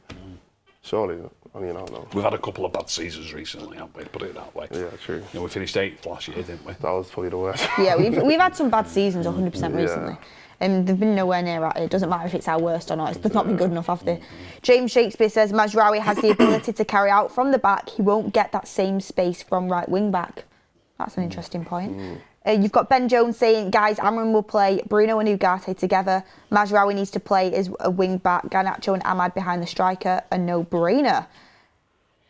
Surely. I mean, I don't know. We've had a couple of bad seasons recently, haven't we? Put it that way. Yeah, true. We finished 8th last year, didn't we? That was probably the worst. Yeah, we've had some bad seasons 100% recently. and they've been nowhere near at it. It doesn't matter if it's our worst or not. They've not been good enough, have they? James Shakespeare says Mazraoui has the ability to carry out from the back. He won't get that same space from right wing back. That's an interesting point. You've got Ben Jones saying, guys, Amorim will play Bruno and Ugarte together. Mazraoui needs to play as a wing back. Garnacho and Ahmad behind the striker, a no-brainer.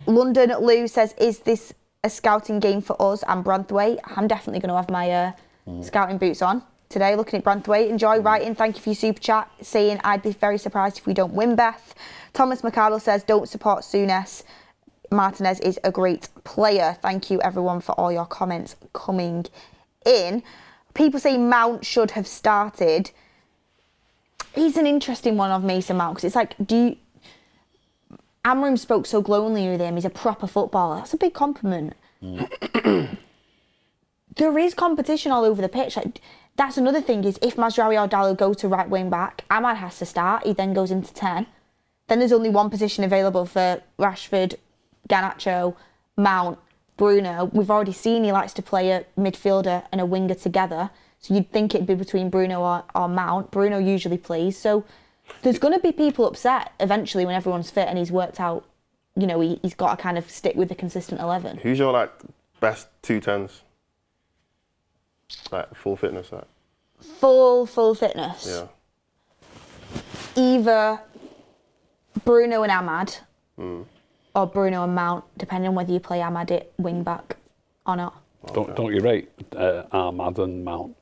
London Lou says, is this a scouting game for us and Branthwaite? I'm definitely going to have my scouting boots on today, looking at Branthwaite. Enjoy writing. Thank you for your super chat, saying I'd be very surprised if we don't win, Beth. Thomas McCardle says, don't support Souness. Martinez is a great player. Thank you, everyone, for all your comments coming in. People say Mount should have started. He's an interesting one of Mason Mount, because it's like, Amorim spoke so glowingly with him. He's a proper footballer. That's a big compliment. There is competition all over the pitch. Like, that's another thing, is if Mazraoui or Dalot go to right wing back, Ahmad has to start. He then goes into 10. Then there's only one position available for Rashford, Garnacho, Mount, Bruno. We've already seen he likes to play a midfielder and a winger together. So you'd think it'd be between Bruno or Mount. Bruno usually plays. So there's going to be people upset eventually when everyone's fit and he's worked out, he's got to kind of stick with the consistent 11. Who's your best 210s? Full fitness, Full fitness. Yeah. Either Bruno and Ahmad or Bruno and Mount, depending on whether you play Ahmad at wing back or not. Okay. Don't you rate Ahmad and Mount?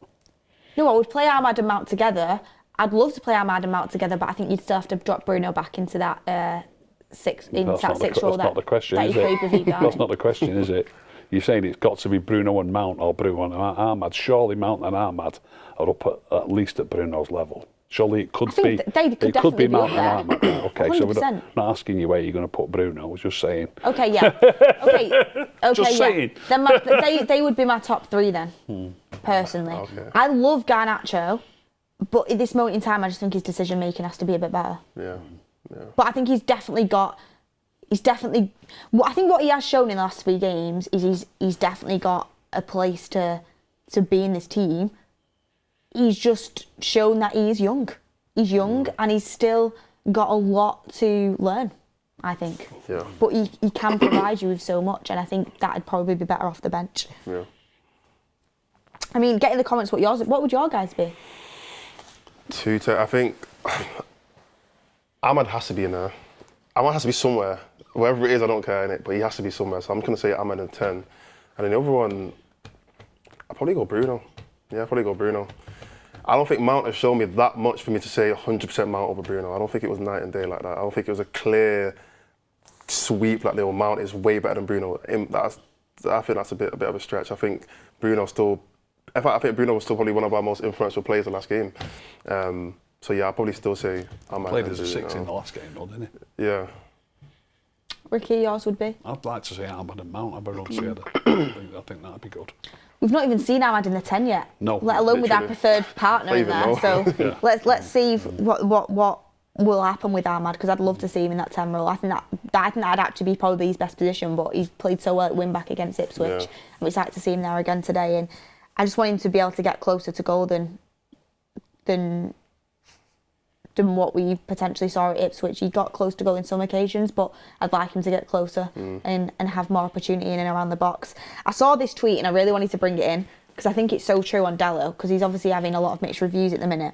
No, I would play Ahmad and Mount together. I'd love to play Ahmad and Mount together, but I think you'd still have to drop Bruno back into that six role. That's not the question, is it? That's not the question, is it? You're saying it's got to be Bruno and Mount or Bruno and Ahmad. Surely Mount and Ahmad are up at least at Bruno's level. Surely it could be. It could be Mount and Ahmad. Okay, 100%. so we're not asking you where you're going to put Bruno. I was just saying. Okay, yeah. Okay, just saying. Then they would be my top three then, personally. Okay. I love Garnacho, but at this moment in time, I just think his decision making has to be a bit better. Yeah. But I think I think what he has shown in the last 3 games is he's definitely got a place to be in this team. He's just shown that he's young. He's young and he's still got a lot to learn, I think. Yeah. But he can provide you with so much, and I think that'd probably be better off the bench. Yeah. I mean, get in the comments what would your guys be? I think Ahmad has to be in there. Ahmad has to be somewhere. Wherever it is, I don't care, innit? But he has to be somewhere. So I'm going to say Ahmad in 10. And then the other one, I'll probably go Bruno. Yeah, I'll probably go Bruno. I don't think Mount has shown me that much for me to say 100% Mount over Bruno. I don't think it was night and day like that. I don't think it was a clear sweep like Mount is way better than Bruno. I think that's a bit of a stretch. I think Bruno was still probably one of our most influential players the last game. So yeah, I'll probably still say Ahmad. Played as a 6 in the last game, though, didn't he? Yeah. Ricky, yours would be? I'd like to say Ahmad and Mount. I think that'd be good. We've not even seen Ahmad in the 10 yet. No. Let alone with our preferred partner in there. So Yeah. let's see what will happen with Ahmad, because I'd love to see him in that 10 role. I think that'd actually be probably his best position, but he's played so well at wing back against Ipswich. Yeah. I'm excited to see him there again today, and I just want him to be able to get closer to goal than what we potentially saw at Ipswich. He got close to goal in some occasions, but I'd like him to get closer and have more opportunity in and around the box. I saw this tweet and I really wanted to bring it in because I think it's so true on Dalot, because he's obviously having a lot of mixed reviews at the minute.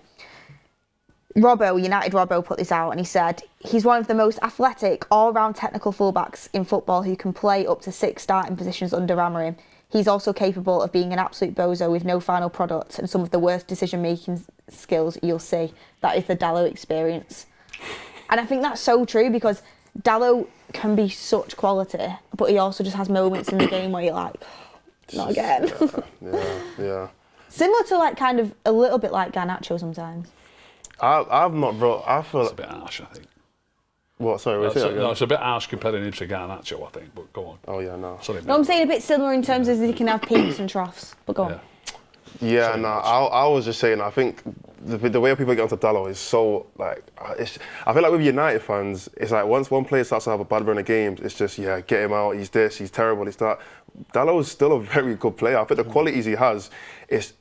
United Robbo put this out and he said, he's one of the most athletic, all-round technical fullbacks in football who can play up to 6 starting positions under Amorim. He's also capable of being an absolute bozo with no final product and some of the worst decision-making skills you'll see. That is the Dalot experience. And I think that's so true, because Dalot can be such quality, but he also just has moments in the game where you're like, not again. Yeah. Similar to kind of a little bit like Garnacho sometimes. I've not brought. I feel It's a bit harsh, I think. What? Sorry, it's a bit harsh comparing him to Garnacho, I think. But go on. Oh yeah, no. Sorry, No, I'm saying a bit similar in terms of he can have peaks and troughs. But go on. Yeah, no. I was just saying. I think the way people get onto Dalot is so I feel like with United fans, it's like once one player starts to have a bad run of games, it's just get him out. He's this. He's terrible. He's that. Dalot is still a very good player. I think the qualities he has is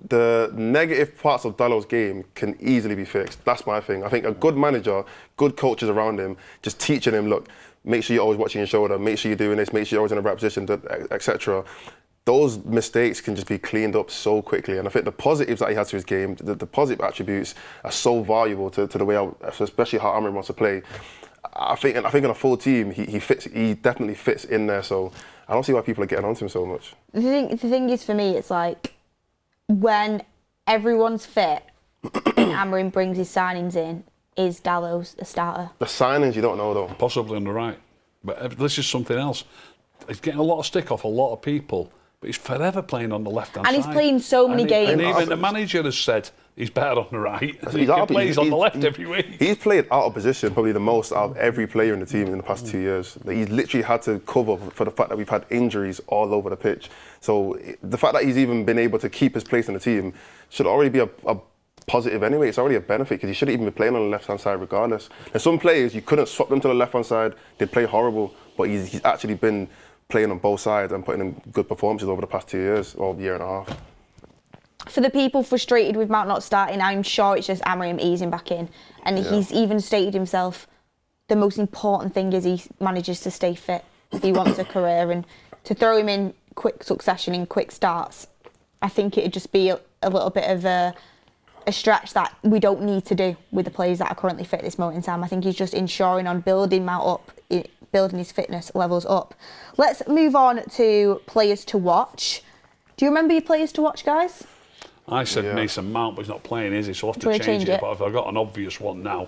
the negative parts of Dalot's game can easily be fixed. That's my thing. I think a good manager, good coaches around him, just teaching him, look, make sure you're always watching your shoulder, make sure you're doing this, make sure you're always in the right position, etc. Those mistakes can just be cleaned up so quickly. And I think the positives that he has to his game, the positive attributes are so valuable to the way, especially how Amorim wants to play. I think in a full team, he definitely fits in there. So I don't see why people are getting onto him so much. The thing is, for me, it's like when everyone's fit and Amorim brings his signings in, is Dalot a starter? The signings you don't know though. Possibly on the right. But this is something else. He's getting a lot of stick off a lot of people, but he's forever playing on the left-hand side. And he's playing so many games. And even the manager has said he's better on the right. He He's plays on the left every week. He's played out of position probably the most out of every player in the team in the past 2 years. He's literally had to cover for the fact that we've had injuries all over the pitch. So the fact that he's even been able to keep his place in the team should already be a positive anyway. It's already a benefit because he shouldn't even be playing on the left-hand side regardless. There's some players, you couldn't swap them to the left-hand side, they'd play horrible, but he's actually been playing on both sides and putting in good performances over the past 2 years, or year and a half. For the people frustrated with Mount not starting, I'm sure it's just Amorim easing back in. And he's even stated himself, the most important thing is he manages to stay fit if he wants a career. And to throw him in quick succession, in quick starts, I think it'd just be a little bit of a stretch that we don't need to do with the players that are currently fit at this moment in time. I think he's just ensuring on building Mount up, building his fitness levels up. Let's move on to players to watch. Do you remember your players to watch, guys? I said Mason Mount, but he's not playing, is he? So I'll have to change it. But if I've got an obvious one now,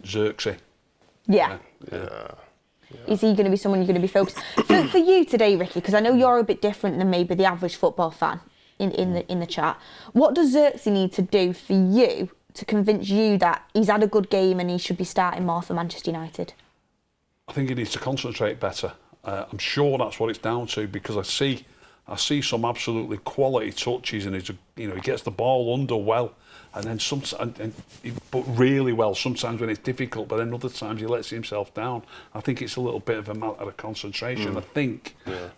Xerxes. Yeah. Is he going to be someone you're going to be focused for you today, Ricky? Because I know you're a bit different than maybe the average football fan in the chat. What does Xerxes need to do for you to convince you that he's had a good game and he should be starting more for Manchester United? I think he needs to concentrate better. I'm sure that's what it's down to, because I see some absolutely quality touches, and he gets the ball under well, and then but really well sometimes when it's difficult, but then other times he lets himself down. I think it's a little bit of a matter of concentration. I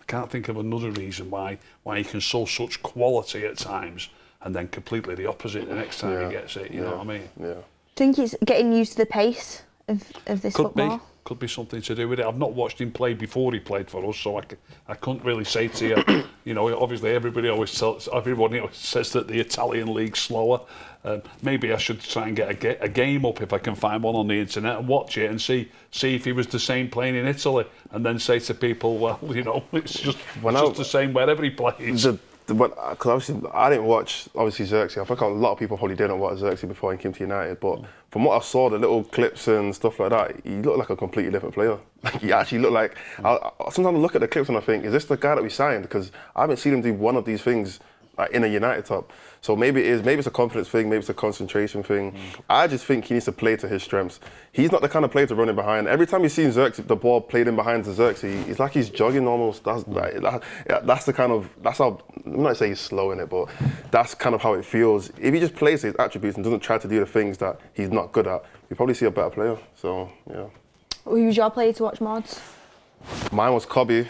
can't think of another reason why he can show such quality at times and then completely the opposite the next time he gets it. You know what I mean? Yeah. Do you think he's getting used to the pace of this football? Could be something to do with it. I've not watched him play before he played for us, so I couldn't really say to you. You know, obviously everybody always says that the Italian league's slower. Maybe I should try and get a game up if I can find one on the internet and watch it and see if he was the same playing in Italy, and then say to people, well, you know, it's just the same wherever he plays. Because obviously I didn't watch Xerxes. I think a lot of people probably didn't watch Xerxes before he came to United. But from what I saw, the little clips and stuff like that, he looked like a completely different player. He actually looked like. Sometimes I look at the clips and I think, is this the guy that we signed? Because I haven't seen him do one of these things in a United top. So maybe it's a confidence thing, maybe it's a concentration thing. I just think he needs to play to his strengths. He's not the kind of player to run in behind. Every time you see Xerxes, the ball played in behind to Xerxes, it's like he's jogging almost. That's how, I'm not saying he's slow in it, but that's kind of how it feels. If he just plays his attributes and doesn't try to do the things that he's not good at, you probably see a better player. So, yeah. Who was your player to watch, Mords? Mine was Kobe,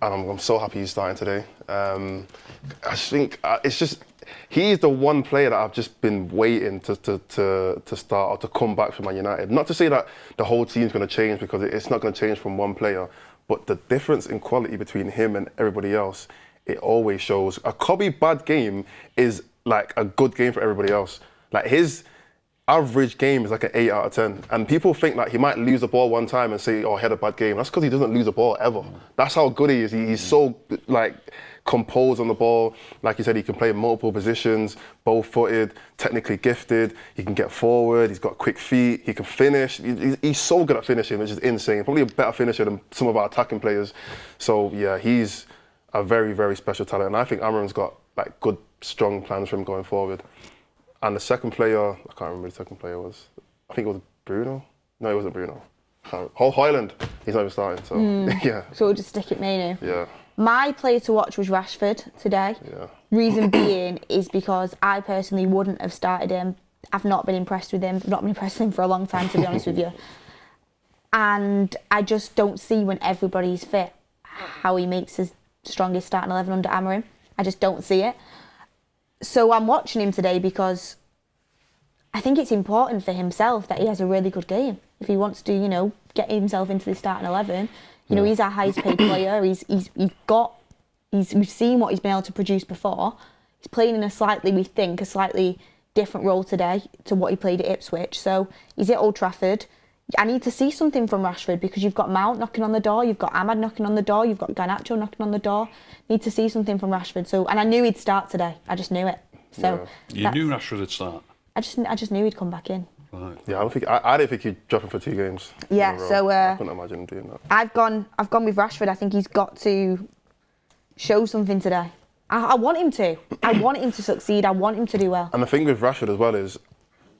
and I'm so happy he's starting today. I think it's just, he's the one player that I've just been waiting to start or to come back for Man United. Not to say that the whole team's going to change, because it's not going to change from one player, but the difference in quality between him and everybody else, it always shows. A Kobe bad game is like a good game for everybody else. Like his average game is like an 8 out of 10. And people think that he might lose the ball one time and say, oh, he had a bad game. That's because he doesn't lose the ball ever. That's how good he is. He's so like composed on the ball. Like you said, he can play multiple positions, bow-footed, technically gifted. He can get forward. He's got quick feet. He can finish. He's so good at finishing, which is insane. Probably a better finisher than some of our attacking players. So yeah, he's a very, very special talent. And I think Amorim's got like good, strong plans for him going forward. And the second player, I can't remember who the second player was. I think it was Bruno. No, it wasn't Bruno. Hoyland. He's not even starting, so yeah. So we'll just stick it Mainoo. Yeah. My player to watch was Rashford today. Yeah. Reason being is because I personally wouldn't have started him. I've not been impressed with him. I've not been impressed with him for a long time, to be honest with you. And I just don't see, when everybody's fit, how he makes his strongest starting 11 under Amorim. I just don't see it. So I'm watching him today because I think it's important for himself that he has a really good game. If he wants to, get himself into the starting 11, he's our highest paid player. We've seen what he's been able to produce before. He's playing in a slightly different role today to what he played at Ipswich. So he's at Old Trafford. I need to see something from Rashford because you've got Mount knocking on the door, you've got Ahmad knocking on the door, you've got Garnacho knocking on the door. Need to see something from Rashford. And I knew he'd start today. I just knew it. So you knew Rashford would start. I just knew he'd come back in. Right. Yeah, I don't think he'd drop him for 2 games. Yeah, so I couldn't imagine him doing that. I've gone with Rashford. I think he's got to show something today. I want him to. I want him to succeed. I want him to do well. And the thing with Rashford as well is,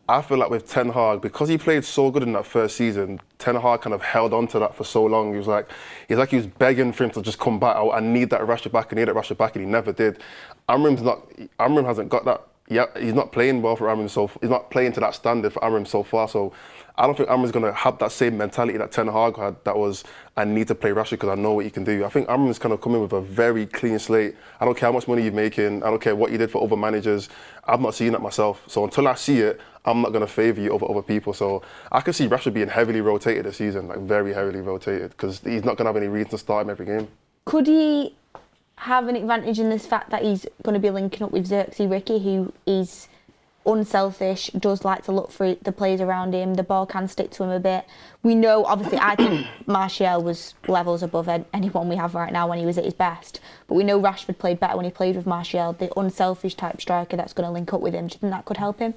I feel like with Ten Hag, because he played so good in that first season, Ten Hag kind of held on to that for so long. He was begging for him to just come back. I need that Rashford back, and he never did. Amorim hasn't got that yet. He's not playing well for Amorim, he's not playing to that standard for Amorim so far. So I don't think Amorim's going to have that same mentality that Ten Hag had, that was, I need to play Rashford because I know what he can do. I think Amorim's kind of coming with a very clean slate. I don't care how much money you're making. I don't care what you did for other managers. I've not seen that myself. So until I see it, I'm not going to favour you over other people. So I can see Rashford being heavily rotated this season, like very heavily rotated, because he's not going to have any reason to start him every game. Could he have an advantage in this fact that he's going to be linking up with Xerxes Ricky, who is unselfish, does like to look for the players around him, the ball can stick to him a bit. We know, obviously, I think Martial was levels above anyone we have right now when he was at his best, but we know Rashford played better when he played with Martial, the unselfish type striker that's going to link up with him. Do you think that could help him?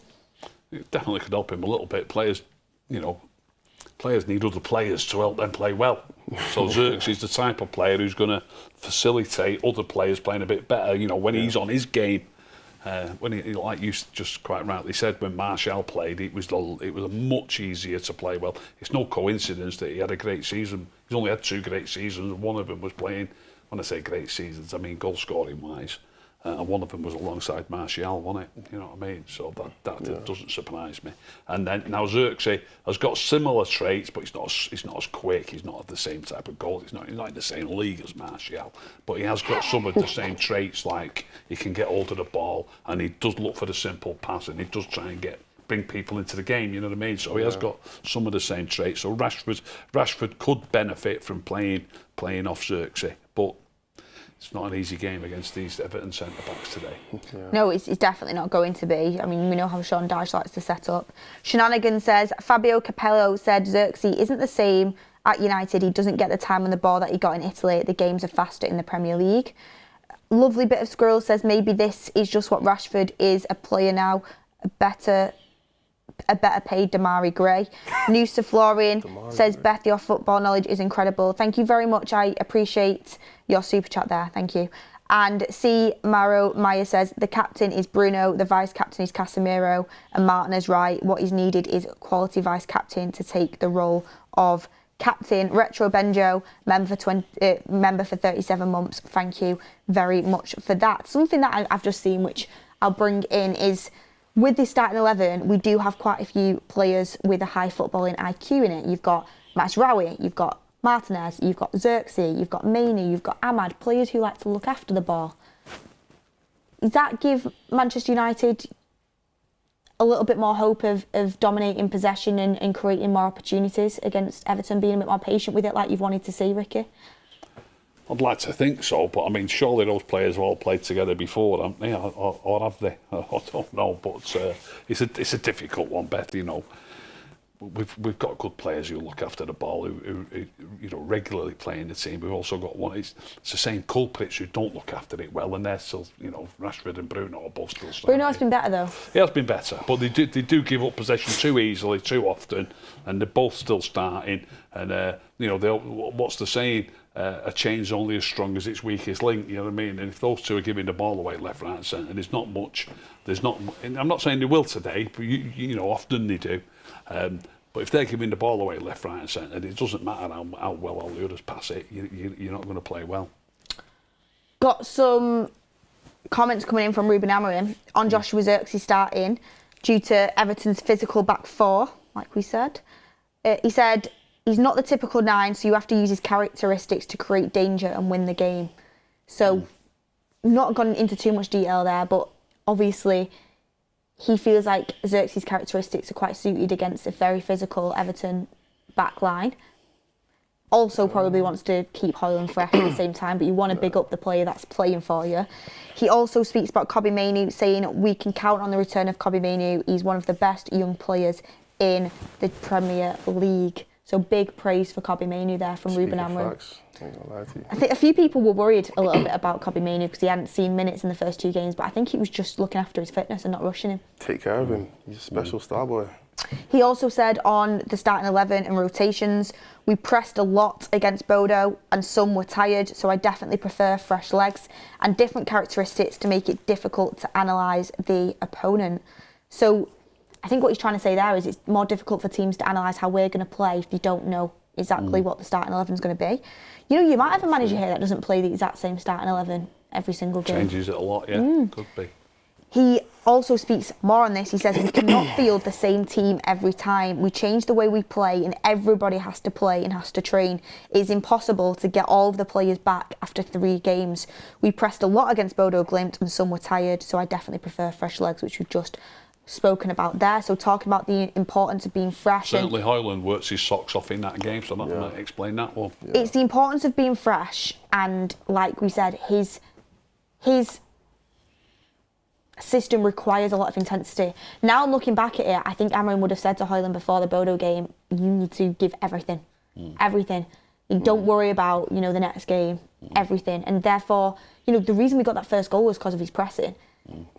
It definitely could help him a little bit. Players need other players to help them play well. So Xerxes is the type of player who's going to facilitate other players playing a bit better, when he's on his game. When he, like you just quite rightly said, when Martial played, it was much easier to play well. It's no coincidence that he had a great season. He's only had 2 great seasons. One of them was playing, when I say great seasons, I mean goal scoring wise. And one of them was alongside Martial, wasn't it? You know what I mean? So that doesn't surprise me. And then now Xerxes has got similar traits, but he's not as quick. He's not the same type of goal. He's not in the same league as Martial. But he has got some of the same traits, like he can get hold of the ball, and he does look for the simple pass, and he does try and bring people into the game. You know what I mean? So he has got some of the same traits. So Rashford could benefit from playing off Xerxes, but it's not an easy game against these Everton centre-backs today. Yeah. No, it's definitely not going to be. I mean, we know how Sean Dyche likes to set up. Shenanigan says, Fabio Capello said Xerxes isn't the same at United. He doesn't get the time on the ball that he got in Italy. The games are faster in the Premier League. Lovely bit of Squirrel says, maybe this is just what Rashford is, a player now, a better paid Damari Gray. Noosa Florian says, Beth, your football knowledge is incredible. Thank you very much. I appreciate your super chat there. Thank you. And C. Maro Meyer says, the captain is Bruno, the vice captain is Casemiro, and Martin is right. What is needed is a quality vice captain to take the role of captain. Retro Benjo, member for 37 months. Thank you very much for that. Something that I've just seen, which I'll bring in, is with this starting 11, we do have quite a few players with a high footballing IQ in it. You've got Mazraoui, you've got Martinez, you've got Xerxes, you've got Mainoo, you've got Ahmad, players who like to look after the ball. Does that give Manchester United a little bit more hope of dominating possession and creating more opportunities against Everton, being a bit more patient with it like you've wanted to see, Ricky? I'd like to think so, but I mean, surely those players have all played together before, haven't they? Or have they? I don't know, but it's a difficult one, Beth. We've got good players who look after the ball, who regularly play in the team. We've also got one. It's the same culprits who don't look after it well, and they're still, Rashford and Bruno are both still starting. Bruno has been better though. He has been better, but they do give up possession too easily, too often, and they're both still starting. And what's the saying? A chain's only as strong as its weakest link. You know what I mean? And if those two are giving the ball away left, right, and centre, there's not much. And I'm not saying they will today, but often they do. But if they're giving the ball away left, right and centre, it doesn't matter how well all the others pass it, you're not going to play well. Got some comments coming in from Ruben Amorim on Joshua Xerxes starting due to Everton's physical back four, like we said. He said, he's not the typical 9, so you have to use his characteristics to create danger and win the game. So, not gone into too much detail there, but obviously he feels like Xerxes' characteristics are quite suited against a very physical Everton backline. Also probably wants to keep Højlund fresh at the same time, but you want to big up the player that's playing for you. He also speaks about Mainoo, saying we can count on the return of Mainoo. He's one of the best young players in the Premier League. So big praise for Mainoo there from Ruben Amorim. I think a few people were worried a little bit about Mainoo because he hadn't seen minutes in the first 2 games, but I think he was just looking after his fitness and not rushing him. Take care of him. He's a special star boy. He also said on the starting 11 and rotations, we pressed a lot against Bodo and some were tired, so I definitely prefer fresh legs and different characteristics to make it difficult to analyse the opponent. So I think what he's trying to say there is it's more difficult for teams to analyse how we're going to play if they don't know exactly what the starting 11 is going to be. You know, you might have a manager here that doesn't play the exact same starting 11 every single game. Changes it a lot, yeah. Could be. He also speaks more on this. He says we cannot field the same team every time. We change the way we play and everybody has to play and has to train. It's impossible to get all of the players back after 3 games. We pressed a lot against Bodo Glimt and some were tired, so I definitely prefer fresh legs, which we've just spoken about there. So talking about the importance of being fresh. Certainly Højlund works his socks off in that game, so that might explain that one. Yeah. It's the importance of being fresh and, like we said, his system requires a lot of intensity. Now looking back at it, I think Amorim would have said to Højlund before the Bodo game, you need to give everything. Everything. You don't worry about, the next game. Everything. And therefore, the reason we got that first goal was because of his pressing.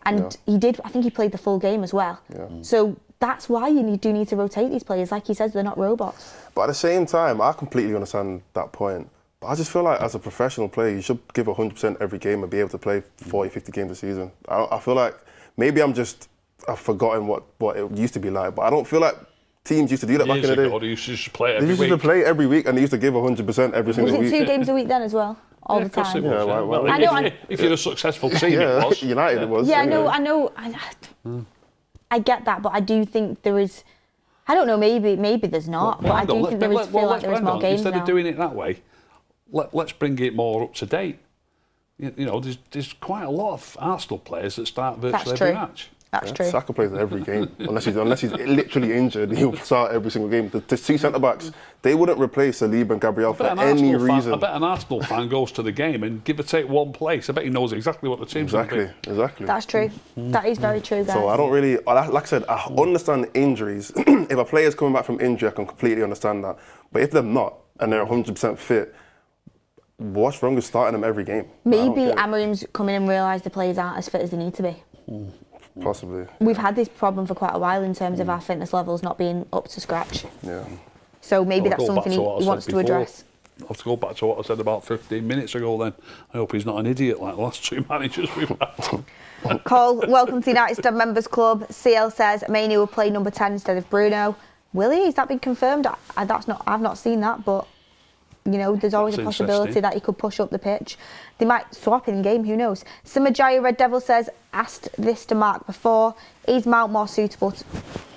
And I think he played the full game as well. Yeah. So that's why you do need to rotate these players. Like he says, they're not robots. But at the same time, I completely understand that point. But I just feel like as a professional player, you should give 100% every game and be able to play 40, 50 games a season. I feel like maybe I've forgotten what it used to be like, but I don't feel like teams used to do that back in the day. They used to just play every week. They used to play every week and they used to give 100% every single week. Was it 2 games a week then as well? All the time. If you're a successful team, it was. United, it was. Yeah, I know. I get that, but I do think there is. I don't know. Maybe there's not, but I do think there is. Feel like there is more games now. Instead of doing it that way, let's bring it more up to date. There's quite a lot of Arsenal players that start virtually every match. That's true. Saka plays every game. Unless he's literally injured, he'll start every single game. The 2 centre-backs, they wouldn't replace Saliba and Gabriel for any reason. I bet an Arsenal fan goes to the game and give or take one place. I bet he knows exactly what the team's going to be. Exactly. That's true. That is very true, guys. So I don't really, like I said, I understand injuries. If a player's coming back from injury, I can completely understand that. But if they're not, and they're 100% fit, what's wrong with starting them every game? Maybe Amorim's come in and realised the players aren't as fit as they need to be. Possibly. We've had this problem for quite a while in terms of our fitness levels not being up to scratch. Yeah. So maybe that's something he wants to address. I'll have to go back to what I said about 15 minutes ago then. I hope he's not an idiot like the last 2 managers we've had. Cole, welcome to the United Stud Members Club. CL says Mainoo will play number 10 instead of Bruno. Will he? Has that been confirmed? I've not seen that, but there's always a possibility that he could push up the pitch. They might swap in game, who knows? Samajaya Red Devil says, asked this to Mark before, is Mount more suitable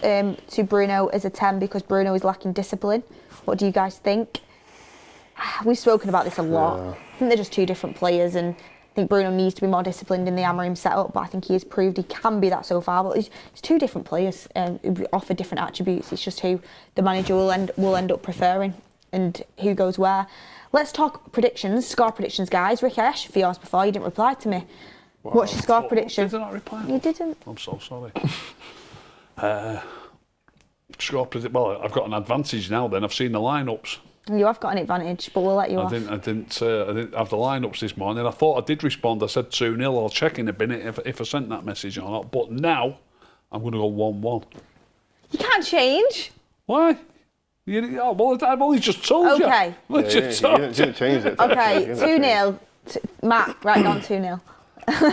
to Bruno as a 10 because Bruno is lacking discipline? What do you guys think? We've spoken about this a lot. Yeah. I think they're just 2 different players and I think Bruno needs to be more disciplined in the Amorim setup, but I think he has proved he can be that so far. But it's 2 different players who offer different attributes. It's just who the manager will end up preferring and who goes where. Let's talk predictions, score predictions, guys. Ricky, I asked you for yours before, you didn't reply to me. Wow. What's your score prediction? Did I not reply? You didn't. I'm so sorry. Score prediction. Well, I've got an advantage now then. I've seen the lineups. You have got an advantage, but we'll let you off. I didn't have the lineups this morning. I thought I did respond. I said 2-0. I'll check in a minute if I sent that message or not. But now, I'm going to go 1-1. You can't change. Why? Well, I've only just told you. Okay. You didn't change it. Okay, 2-0. Matt, write down 2-0.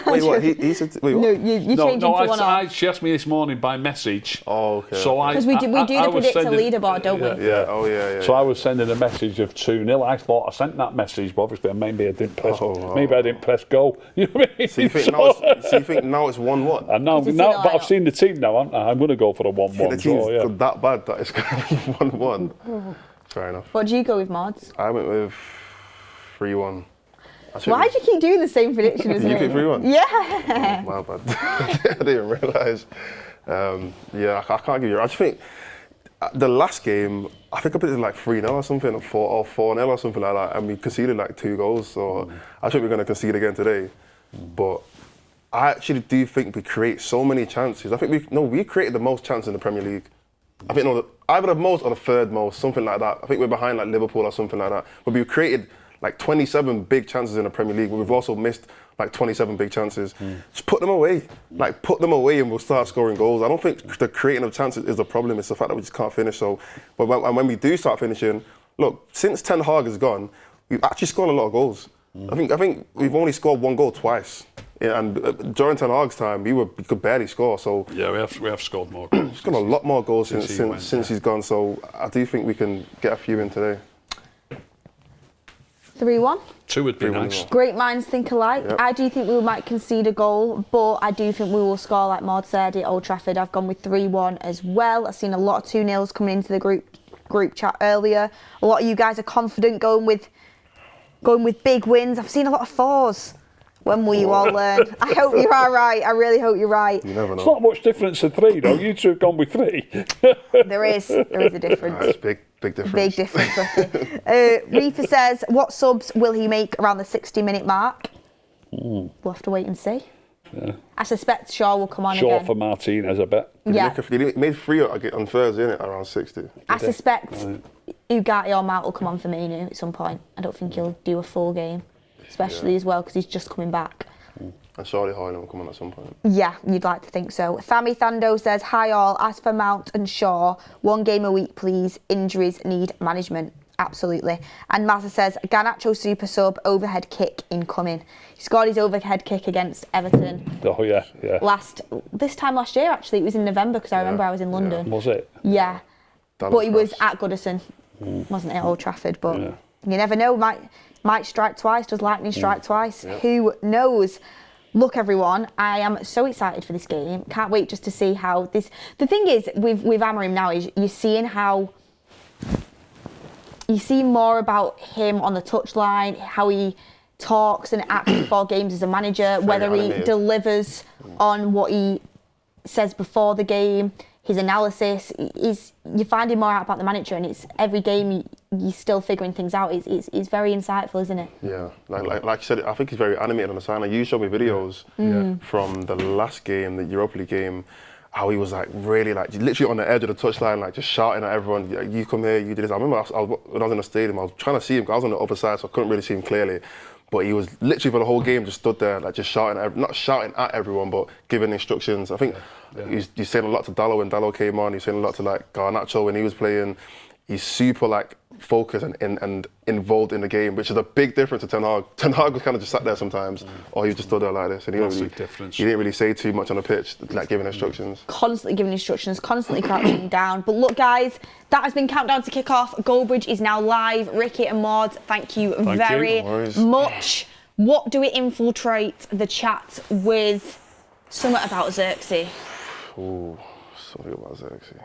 Wait, what? He said... Wait, what? No, you changed into 1-0. She asked me this morning by message. Oh, okay. So because we do the predictor leaderboard, don't we? Yeah. Oh, yeah. So I was sending a message of 2-0. I thought I sent that message, but obviously maybe I didn't press. Maybe I didn't press go. You know what I mean? So you think now it's 1-1? And now, but I've seen the team now. I'm going to go for a 1-1. The team's that bad that it's going to be 1-1. Fair enough. What do you go with, Mordzs? I went with 3-1. Why do you keep doing the same prediction as me? You pick 3-1? Yeah. My bad. I didn't even realise. Yeah, I can't give you. I just think the last game, I think I put it like 3-0 or something, or 4-0 or something like that, and we conceded like 2 goals. So I think we're going to concede again today. But I actually do think we create so many chances. I think we created the most chances in the Premier League. I think either the most or the third most, something like that. I think we're behind like Liverpool or something like that. But we've created like 27 big chances in the Premier League, but we've also missed like 27 big chances. Just put them away. Like, put them away and we'll start scoring goals. I don't think the creating of chances is the problem. It's the fact that we just can't finish. So, but when we do start finishing, look, since Ten Hag has gone, we've actually scored a lot of goals. I think we've only scored 1 goal twice. Yeah, and during Ten Hag's time, we could barely score. So yeah, we have scored more goals. We've scored a lot more goals since he's gone. So I do think we can get a few in today. 3-1. 2 would be nice. Great minds think alike. Yep. I do think we might concede a goal, but I do think we will score, like Mordzs said, at Old Trafford. I've gone with 3-1 as well. I've seen a lot of 2-0s coming into the group chat earlier. A lot of you guys are confident going with big wins. I've seen a lot of 4s. When will you all learn? I hope you are right. I really hope you're right. You never know. It's not much difference to 3, though. You 2 have gone with 3. There is a difference. It's big difference. Big difference. Reefer says, what subs will he make around the 60-minute mark? We'll have to wait and see. Yeah. I suspect Shaw will come on Shaw again. for Martinez, I bet. Yeah. He made 3 on Thursday, innit? Around 60. I suspect Ugarte or Mount will come on for Mainoo at some point. I don't think he'll do a full game, especially as well because he's just coming back. And surely Hoyland will come on at some point. Yeah, you'd like to think so. Thami Thando says, hi all, as for Mount and Shaw, 1 game a week please, injuries need management. Absolutely. And Mazza says, Garnacho super sub, overhead kick incoming. He scored his overhead kick against Everton. Oh yeah. This time last year actually, it was in November because I remember I was in London. Was it? Yeah. But he was at Goodison, wasn't it, at Old Trafford, but you never know, might strike twice, does lightning strike twice? Yep. Who knows? Look, everyone, I am so excited for this game. Can't wait just to see how this... The thing is, with Amorim now, is you're seeing how... You see more about him on the touchline, how he talks and acts before games as a manager, whether he delivers on what he says before the game, his analysis. You're finding more out about the manager, and it's every game you're still figuring things out. It's very insightful, isn't it? Yeah, like you said, I think he's very animated on the sideline. You showed me videos from the last game, the Europa League game, how he was like really like literally on the edge of the touchline, like just shouting at everyone, you come here, you do this. I remember when I was in the stadium, I was trying to see him, 'cause I was on the other side, so I couldn't really see him clearly. But he was literally for the whole game just stood there, like just shouting, not shouting at everyone, but giving instructions. I think he's saying a lot to Dallo when Dallo came on. He's saying a lot to like Garnacho when he was playing. He's super like focused and involved in the game, which is a big difference to Ten Hag. Ten Hag was kind of just sat there sometimes, or he just stood there like this, and he didn't really say too much on the pitch, like giving instructions. Constantly giving instructions, constantly crouching down. But look, guys, that has been Countdown to Kick-Off. Goalbridge is now live. Ricky and Mordzs, thank you very much. What do we infiltrate the chat with? Something about Xerxes. Ooh, something about Xerxes.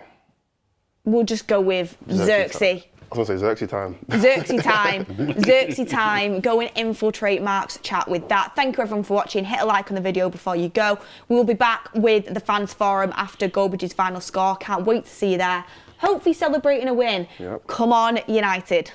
We'll just go with Xerxes. I was going to say Xerxes time. Xerxes time. Xerxes time. Go and infiltrate Mark's chat with that. Thank you everyone for watching. Hit a like on the video before you go. We will be back with the fans forum after Goalbridge's final score. Can't wait to see you there. Hopefully celebrating a win. Yep. Come on, United.